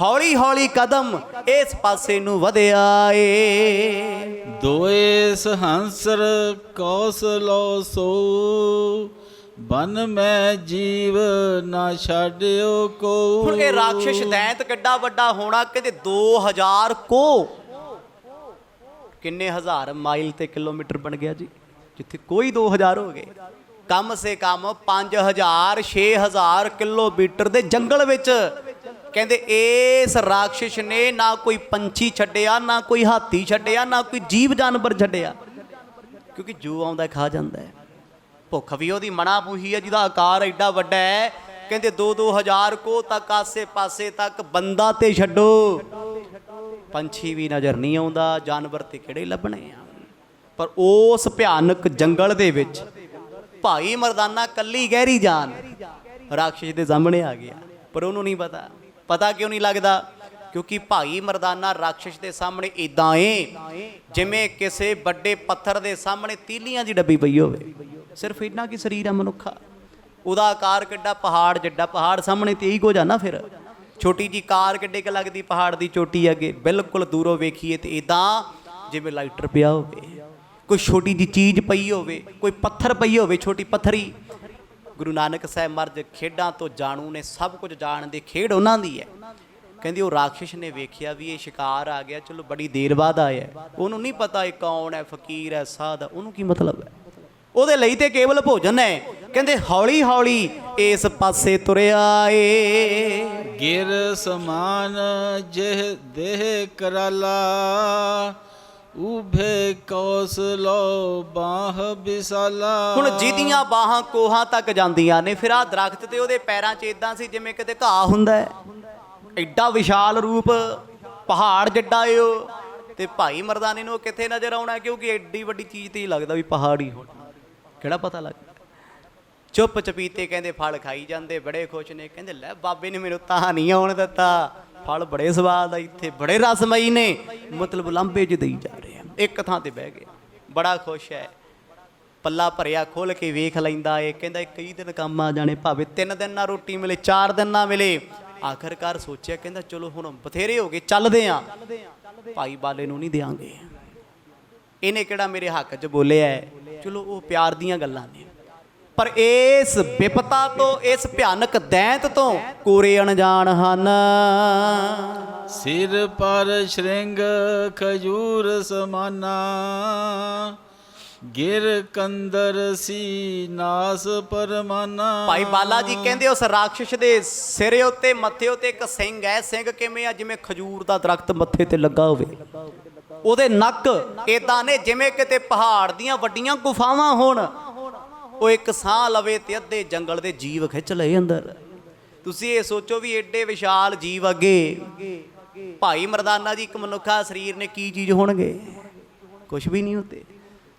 ਹੌਲੀ ਹੌਲੀ ਕਦਮ ਇਸ ਪਾਸੇ ਨੂੰ ਵਧਿਆ ਏ। ਦੋਏ ਸਹੰਸਰ ਕੌਸਲੋ ਸੋ, ਬਨ ਮੈਂ ਜੀਵ ਨਾ ਛੱਡਿਓ ਕੋ। ਹੁਣ ਇਹ ਰਾਖਸ਼ ਦੈਂਤ ਕਿੱਡਾ ਵੱਡਾ ਹੋਣਾ, ਕਹਿੰਦੇ 2000 ਕੋ, ਕਿੰਨੇ ਹਜ਼ਾਰ ਮਾਈਲ ਤੇ ਕਿਲੋਮੀਟਰ ਬਣ ਗਿਆ ਜੀ, ਜਿੱਥੇ ਕੋਈ 2000 ਹੋ ਗਏ। ਕਮ ਸੇ ਕਮ 5000 6000 ਕਿਲੋਮੀਟਰ ਦੇ ਜੰਗਲ ਵਿੱਚ ਕਹਿੰਦੇ ਇਸ ਰਾਖਸ਼ ਨੇ ਨਾ ਕੋਈ ਪੰਛੀ ਛੱਡਿਆ, ਨਾ ਕੋਈ ਹਾਥੀ ਛੱਡਿਆ, ਨਾ ਕੋਈ ਜੀਵ ਜਾਨਵਰ ਛੱਡਿਆ, ਕਿਉਂਕਿ ਜੋ ਆਉਂਦਾ ਖਾ ਜਾਂਦਾ ਹੈ। ਭੁੱਖ ਵੀ ਉਹਦੀ ਮਣਾ ਪੂਹੀ ਹੈ, ਜਿਹਦਾ ਆਕਾਰ ਐਡਾ ਵੱਡਾ ਹੈ। ਕਹਿੰਦੇ 2-2000 ਕੋ ਤੱਕ ਆਸੇ ਪਾਸੇ ਤੱਕ ਬੰਦਾ ਤੇ ਛੱਡੋ, ਪੰਛੀ ਵੀ ਨਜ਼ਰ ਨਹੀਂ ਆਉਂਦਾ, ਜਾਨਵਰ ਤੇ ਕਿਹੜੇ ਲੱਭਣੇ ਆ। ਪਰ ਉਸ ਭਿਆਨਕ ਜੰਗਲ ਦੇ ਵਿੱਚ ਭਾਈ ਮਰਦਾਨਾ ਕੱਲੀ ਗਹਿਰੀ ਜਾਨ ਰਾਖਸ਼ ਦੇ ਸਾਹਮਣੇ ਆ ਗਿਆ। ਪਰ ਉਹਨੂੰ ਨਹੀਂ ਪਤਾ। ਪਤਾ ਕਿਉਂ ਨਹੀਂ ਲੱਗਦਾ? ਕਿਉਂਕਿ ਭਾਈ ਮਰਦਾਨਾ ਰਾਖਸ਼ ਦੇ ਸਾਹਮਣੇ ਇਦਾਂ ਏ ਜਿਵੇਂ ਕਿਸੇ ਵੱਡੇ ਪੱਥਰ ਦੇ ਸਾਹਮਣੇ ਤੀਲੀਆਂ ਦੀ ਡੱਬੀ ਪਈ ਹੋਵੇ। ਸਿਰਫ ਇੰਨਾ ਕੀ ਸਰੀਰ ਆ ਮਨੁੱਖਾ, ਉਹਦਾ ਆਕਾਰ ਕਿੱਡਾ ਪਹਾੜ ਜਿੱਡਾ। ਪਹਾੜ ਸਾਹਮਣੇ ਤੇ ਇਹੀ ਕੁਝ ਆ ਨਾ। ਫਿਰ ਛੋਟੀ ਜੀ ਕਾਰ ਕਿੱਡੇ ਕੁ ਲੱਗਦੀ ਪਹਾੜ ਦੀ ਚੋਟੀ ਅੱਗੇ। ਬਿਲਕੁਲ ਦੂਰੋਂ ਵੇਖੀਏ ਤੇ ਇਦਾਂ ਜਿਵੇਂ ਲਾਈਟਰ ਪਿਆ ਹੋਵੇ, ਕੋਈ ਛੋਟੀ ਜੀ ਚੀਜ਼ ਪਈ ਹੋਵੇ, ਕੋਈ ਪੱਥਰ ਪਈ ਹੋਵੇ, ਛੋਟੀ ਪੱਥਰੀ। ਗੁਰੂ ਨਾਨਕ ਸਾਹਿਬ ਮਹਾਰਾਜ ਖੇਡਾਂ ਤੋਂ ਜਾਣੂ ਨੇ, ਸਭ ਕੁਝ ਜਾਣਦੇ, ਖੇਡ ਉਹਨਾਂ ਦੀ ਹੈ। ਕਹਿੰਦੇ ਉਹ ਰਾਖਸ਼ ਨੇ ਵੇਖਿਆ ਵੀ ਇਹ ਸ਼ਿਕਾਰ ਆ ਗਿਆ, ਚਲੋ ਬੜੀ ਦੇਰ ਬਾਅਦ ਆਇਆ। ਉਹਨੂੰ ਨਹੀਂ ਪਤਾ ਇਹ ਕੌਣ ਹੈ, ਫਕੀਰ ਹੈ, ਸਾਧ ਹੈ, ਉਹਨੂੰ ਕੀ ਮਤਲਬ ਹੈ। ਉਹਦੇ ਲਈ ਤੇ ਕੇਵਲ ਭੋਜਨ ਹੈ। ਕਹਿੰਦੇ ਹੌਲੀ ਹੌਲੀ ਇਸ ਪਾਸੇ ਤੁਰਿਆ ਏ। ਗਿਰ ਸਮਾਨ ਜਿਹ ਦੇਹ ਕਰਾਲਾ, ਉਭੇ ਕੌਸਲੋ ਬਾਹ ਵਿਸਾਲਾ। ਹੁਣ ਜਿਹਦੀਆਂ ਬਾਹਾਂ ਕੋਹਾਂ ਤੱਕ ਜਾਂਦੀਆਂ ਨੇ, ਫਿਰ ਆਹ ਦਰਖਤ ਤੇ ਉਹਦੇ ਪੈਰਾਂ 'ਚ ਇਦਾਂ ਸੀ ਜਿਵੇਂ ਕਿਤੇ ਘਾਹ ਹੁੰਦਾ ਹੈ। ਐਡਾ ਵਿਸ਼ਾਲ ਰੂਪ, ਪਹਾੜ ਜਿੱਡਾ ਏ ਉਹ। ਤੇ ਭਾਈ ਮਰਦਾਨੇ ਨੂੰ ਕਿੱਥੇ ਨਜ਼ਰ ਆਉਣਾ, ਕਿਉਂਕਿ ਐਡੀ ਵੱਡੀ ਚੀਜ਼ ਤੇ ਹੀ ਲੱਗਦਾ ਵੀ ਪਹਾੜ ਹੀ ਹੋਣਾ, ਕਿਹੜਾ ਪਤਾ ਲੱਗਦਾ। ਚੁੱਪ ਚਪੀਤੇ ਕਹਿੰਦੇ ਫਲ ਖਾਈ ਜਾਂਦੇ, ਬੜੇ ਖੁਸ਼ ਨੇ। ਕਹਿੰਦੇ ਲੈ ਬਾਬੇ ਨੇ ਮੈਨੂੰ ਤਾਂ ਨਹੀਂ ਆਉਣ ਦਿੱਤਾ, ਫਲ ਬੜੇ ਸਵਾਦ ਆ ਇੱਥੇ, ਬੜੇ ਰਸਮਈ ਨੇ, ਮਤਲਬ ਲਾਂਭੇ ਚ ਦੇਈ ਜਾ ਰਹੇ ਆ। ਇੱਕ ਥਾਂ ਤੇ ਬਹਿ ਗਿਆ, ਬੜਾ ਖੁਸ਼ ਹੈ, ਪੱਲਾ ਭਰਿਆ ਖੋਲ ਕੇ ਵੇਖ ਲੈਂਦਾ ਏ। ਕਹਿੰਦਾ ਕਈ ਦਿਨ ਕੰਮ ਆ ਜਾਣੇ, ਭਾਵੇਂ 3 ਦਿਨ ਨਾ ਰੋਟੀ ਮਿਲੇ, 4 ਦਿਨ ਨਾ ਮਿਲੇ। ਆਖਰਕਾਰ ਸੋਚਿਆ, ਕਹਿੰਦਾ ਚਲੋ ਹੁਣ ਬਥੇਰੇ ਹੋ ਗਏ, ਚੱਲਦੇ ਆ। ਭਾਈ ਬਾਲੇ ਨੂੰ ਨਹੀਂ ਦਿਆਂਗੇ, ਇਹਨੇ ਕਿਹੜਾ ਮੇਰੇ ਹੱਕ 'ਚ ਬੋਲਿਆ ਹੈ। ਚਲੋ ਉਹ ਪਿਆਰ ਦੀਆਂ ਗੱਲਾਂ ਨੇ। ਪਰ ਇਸ ਵਿਪਤਾ ਤੋਂ, ਇਸ ਭਿਆਨਕ ਦੈਂਤ ਤੋਂ ਕੋਰੇ ਅਣਜਾਣ ਹਨ। ਸਿਰ ਪਰ ਸ਼੍ਰਿੰਗ ਖਜੂਰ ਸਮਾਨਾ, ਗਿਰ ਕੰਦਰ ਸੀ ਨਾਸ ਪਰਮਾਨਾ। ਭਾਈ ਬਾਲਾ ਜੀ ਕਹਿੰਦੇ ਉਸ ਰਾਖਸ਼ ਦੇ ਸਿਰ ਉੱਤੇ, ਮੱਥੇ ਉੱਤੇ ਇੱਕ ਸਿੰਘ ਹੈ। ਸਿੰਘ ਕਿਵੇਂ ਆ? ਜਿਵੇਂ ਖਜੂਰ ਦਾ ਦਰਖਤ ਮੱਥੇ ਤੇ ਲੱਗਾ ਹੋਵੇ। ਉਹਦੇ ਨੱਕ ਇਦਾਂ ਨੇ ਜਿਵੇਂ ਕਿਤੇ ਪਹਾੜ ਦੀਆਂ ਵੱਡੀਆਂ ਗੁਫਾਵਾਂ ਹੋਣ। ਉਹ ਇੱਕ ਸਾਹ ਲਵੇ ਤੇ ਅੱਧੇ ਜੰਗਲ ਦੇ ਜੀਵ ਖਿੱਚ ਲਏ ਅੰਦਰ। ਤੁਸੀਂ ਇਹ ਸੋਚੋ ਵੀ ਏਡੇ ਵਿਸ਼ਾਲ ਜੀਵ ਅੱਗੇ ਭਾਈ ਮਰਦਾਨਾ ਜੀ ਇੱਕ ਮਨੁੱਖਾ ਸਰੀਰ ਨੇ ਕੀ ਚੀਜ਼ ਹੋਣਗੇ? ਕੁਝ ਵੀ ਨਹੀਂ ਹੁੰਦੇ।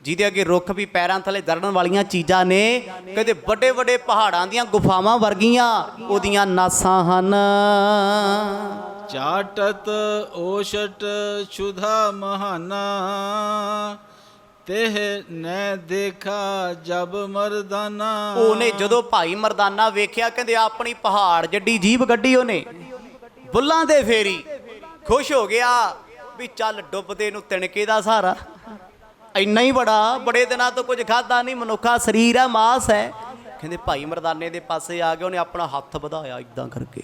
ਜਿਹਦੇ ਅੱਗੇ ਰੁੱਖ ਵੀ ਪੈਰਾਂ ਥੱਲੇ ਦਰੜਨ ਵਾਲੀਆਂ ਚੀਜ਼ਾਂ ਨੇ। ਕਹਿੰਦੇ ਵੱਡੇ ਵੱਡੇ ਪਹਾੜਾਂ ਦੀਆਂ ਗੁਫਾਵਾਂ ਵਰਗੀਆਂ ਉਹਦੀਆਂ ਨਾਸਾਂ ਹਨ। ਚਾਟਤ ਓਸ਼ਟ ਸ਼ੁਧਾ ਮਹਾਨਾ, ਤੇਹ ਨੈ ਦੇਖਾ ਜਬ ਮਰਦਾਨਾ। ਉਹਨੇ ਜਦੋਂ ਭਾਈ ਮਰਦਾਨਾ ਵੇਖਿਆ, ਕਹਿੰਦੇ ਆਪਣੀ ਪਹਾੜ ਜੱਡੀ ਜੀਭ ਗੱਡੀ ਉਹਨੇ, ਬੁੱਲਾਂ ਦੇ ਫੇਰੀ, ਖੁਸ਼ ਹੋ ਗਿਆ ਵੀ ਚੱਲ ਡੁੱਬਦੇ ਨੂੰ ਤਿਣਕੇ ਦਾ ਸਹਾਰਾ। ਇੰਨਾ ਹੀ ਬੜਾ, ਬੜੇ ਦਿਨਾਂ ਤੋਂ ਕੁਝ ਖਾਦਾ ਨਹੀਂ, ਮਨੁੱਖਾ ਸਰੀਰ ਹੈ, ਮਾਸ ਹੈ। ਕਹਿੰਦੇ ਭਾਈ ਮਰਦਾਨੇ ਦੇ ਪਾਸੇ ਆ ਕੇ ਉਹਨੇ ਆਪਣਾ ਹੱਥ ਵਧਾਇਆ ਇਦਾਂ ਕਰਕੇ,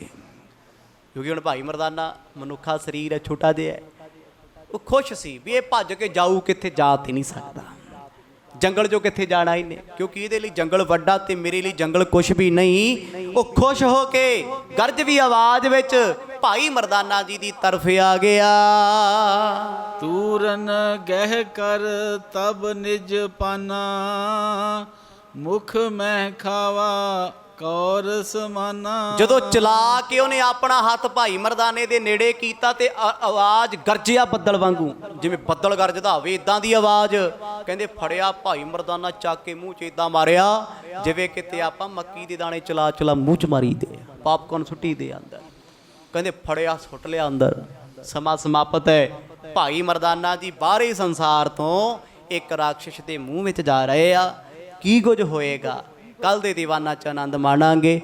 ਕਿਉਂਕਿ ਹੁਣ ਭਾਈ ਮਰਦਾਨਾ ਮਨੁੱਖਾ ਸਰੀਰ ਹੈ, ਛੋਟਾ ਜਿਹਾ ਹੈ। ਉਹ ਖੁਸ਼ ਸੀ ਵੀ ਇਹ ਭੱਜ ਕੇ ਜਾਊ ਕਿੱਥੇ, ਜਾ ਤੇ ਨਹੀਂ ਸਕਦਾ, ਜੰਗਲ 'ਚੋਂ ਕਿੱਥੇ ਜਾਣਾ ਇਹਨੇ, ਕਿਉਂਕਿ ਇਹਦੇ ਲਈ ਜੰਗਲ ਵੱਡਾ ਤੇ ਮੇਰੇ ਲਈ ਜੰਗਲ ਕੁਛ ਵੀ ਨਹੀਂ। ਉਹ ਖੁਸ਼ ਹੋ ਕੇ ਗਰਜਵੀਂ ਆਵਾਜ਼ ਵਿੱਚ ਭਾਈ ਮਰਦਾਨਾ ਜੀ ਦੀ ਤਰਫ ਆ ਗਿਆ। ਤੂਰਨ ਗਹਿ ਕਰ ਤਬ ਨਿਜ ਪਾਨਾ, ਮੁਖ ਮੈਂ ਖਾਵਾ ਕੌਰ ਸਮਾਨਾ। ਜਦੋਂ ਚਲਾ ਕੇ ਉਹਨੇ ਆਪਣਾ ਹੱਥ ਭਾਈ ਮਰਦਾਨੇ ਦੇ ਨੇੜੇ ਕੀਤਾ ਤੇ ਆਵਾਜ਼ ਗਰਜਿਆ ਬੱਦਲ ਵਾਂਗੂ, ਜਿਵੇਂ ਬੱਦਲ ਗਰਜਦਾ ਹੋਵੇ ਇਦਾਂ ਦੀ ਆਵਾਜ਼। ਕਹਿੰਦੇ ਫੜਿਆ ਭਾਈ ਮਰਦਾਨਾ, ਚੱਕ ਕੇ ਮੂੰਹ 'ਚ ਇਦਾਂ ਮਾਰਿਆ ਜਿਵੇਂ ਕਿਤੇ ਆਪਾਂ ਮੱਕੀ ਦੇ ਦਾਣੇ ਚਲਾ ਚਲਾ ਮੂੰਹ 'ਚ ਮਾਰੀ ਦੇ, ਪਾਪਕੌਰਨ ਸੁੱਟੀ ਦੇ ਅੰਦਰ। ਕਹਿੰਦੇ ਫੜਿਆ, ਸੁੱਟ ਲਿਆ ਅੰਦਰ। ਸਮਾਂ ਸਮਾਪਤ ਹੈ। ਭਾਈ ਮਰਦਾਨਾ ਜੀ ਬਾਹਰੀ ਸੰਸਾਰ ਤੋਂ ਇੱਕ ਰਾਖਸ਼ ਦੇ ਮੂੰਹ ਵਿੱਚ ਜਾ ਰਹੇ ਆ। ਕੀ ਕੁਝ ਹੋਏਗਾ ਕੱਲ ਦੇ ਦੀਵਾਨਾਂ 'ਚ ਆਨੰਦ ਮਾਣਾਂਗੇ।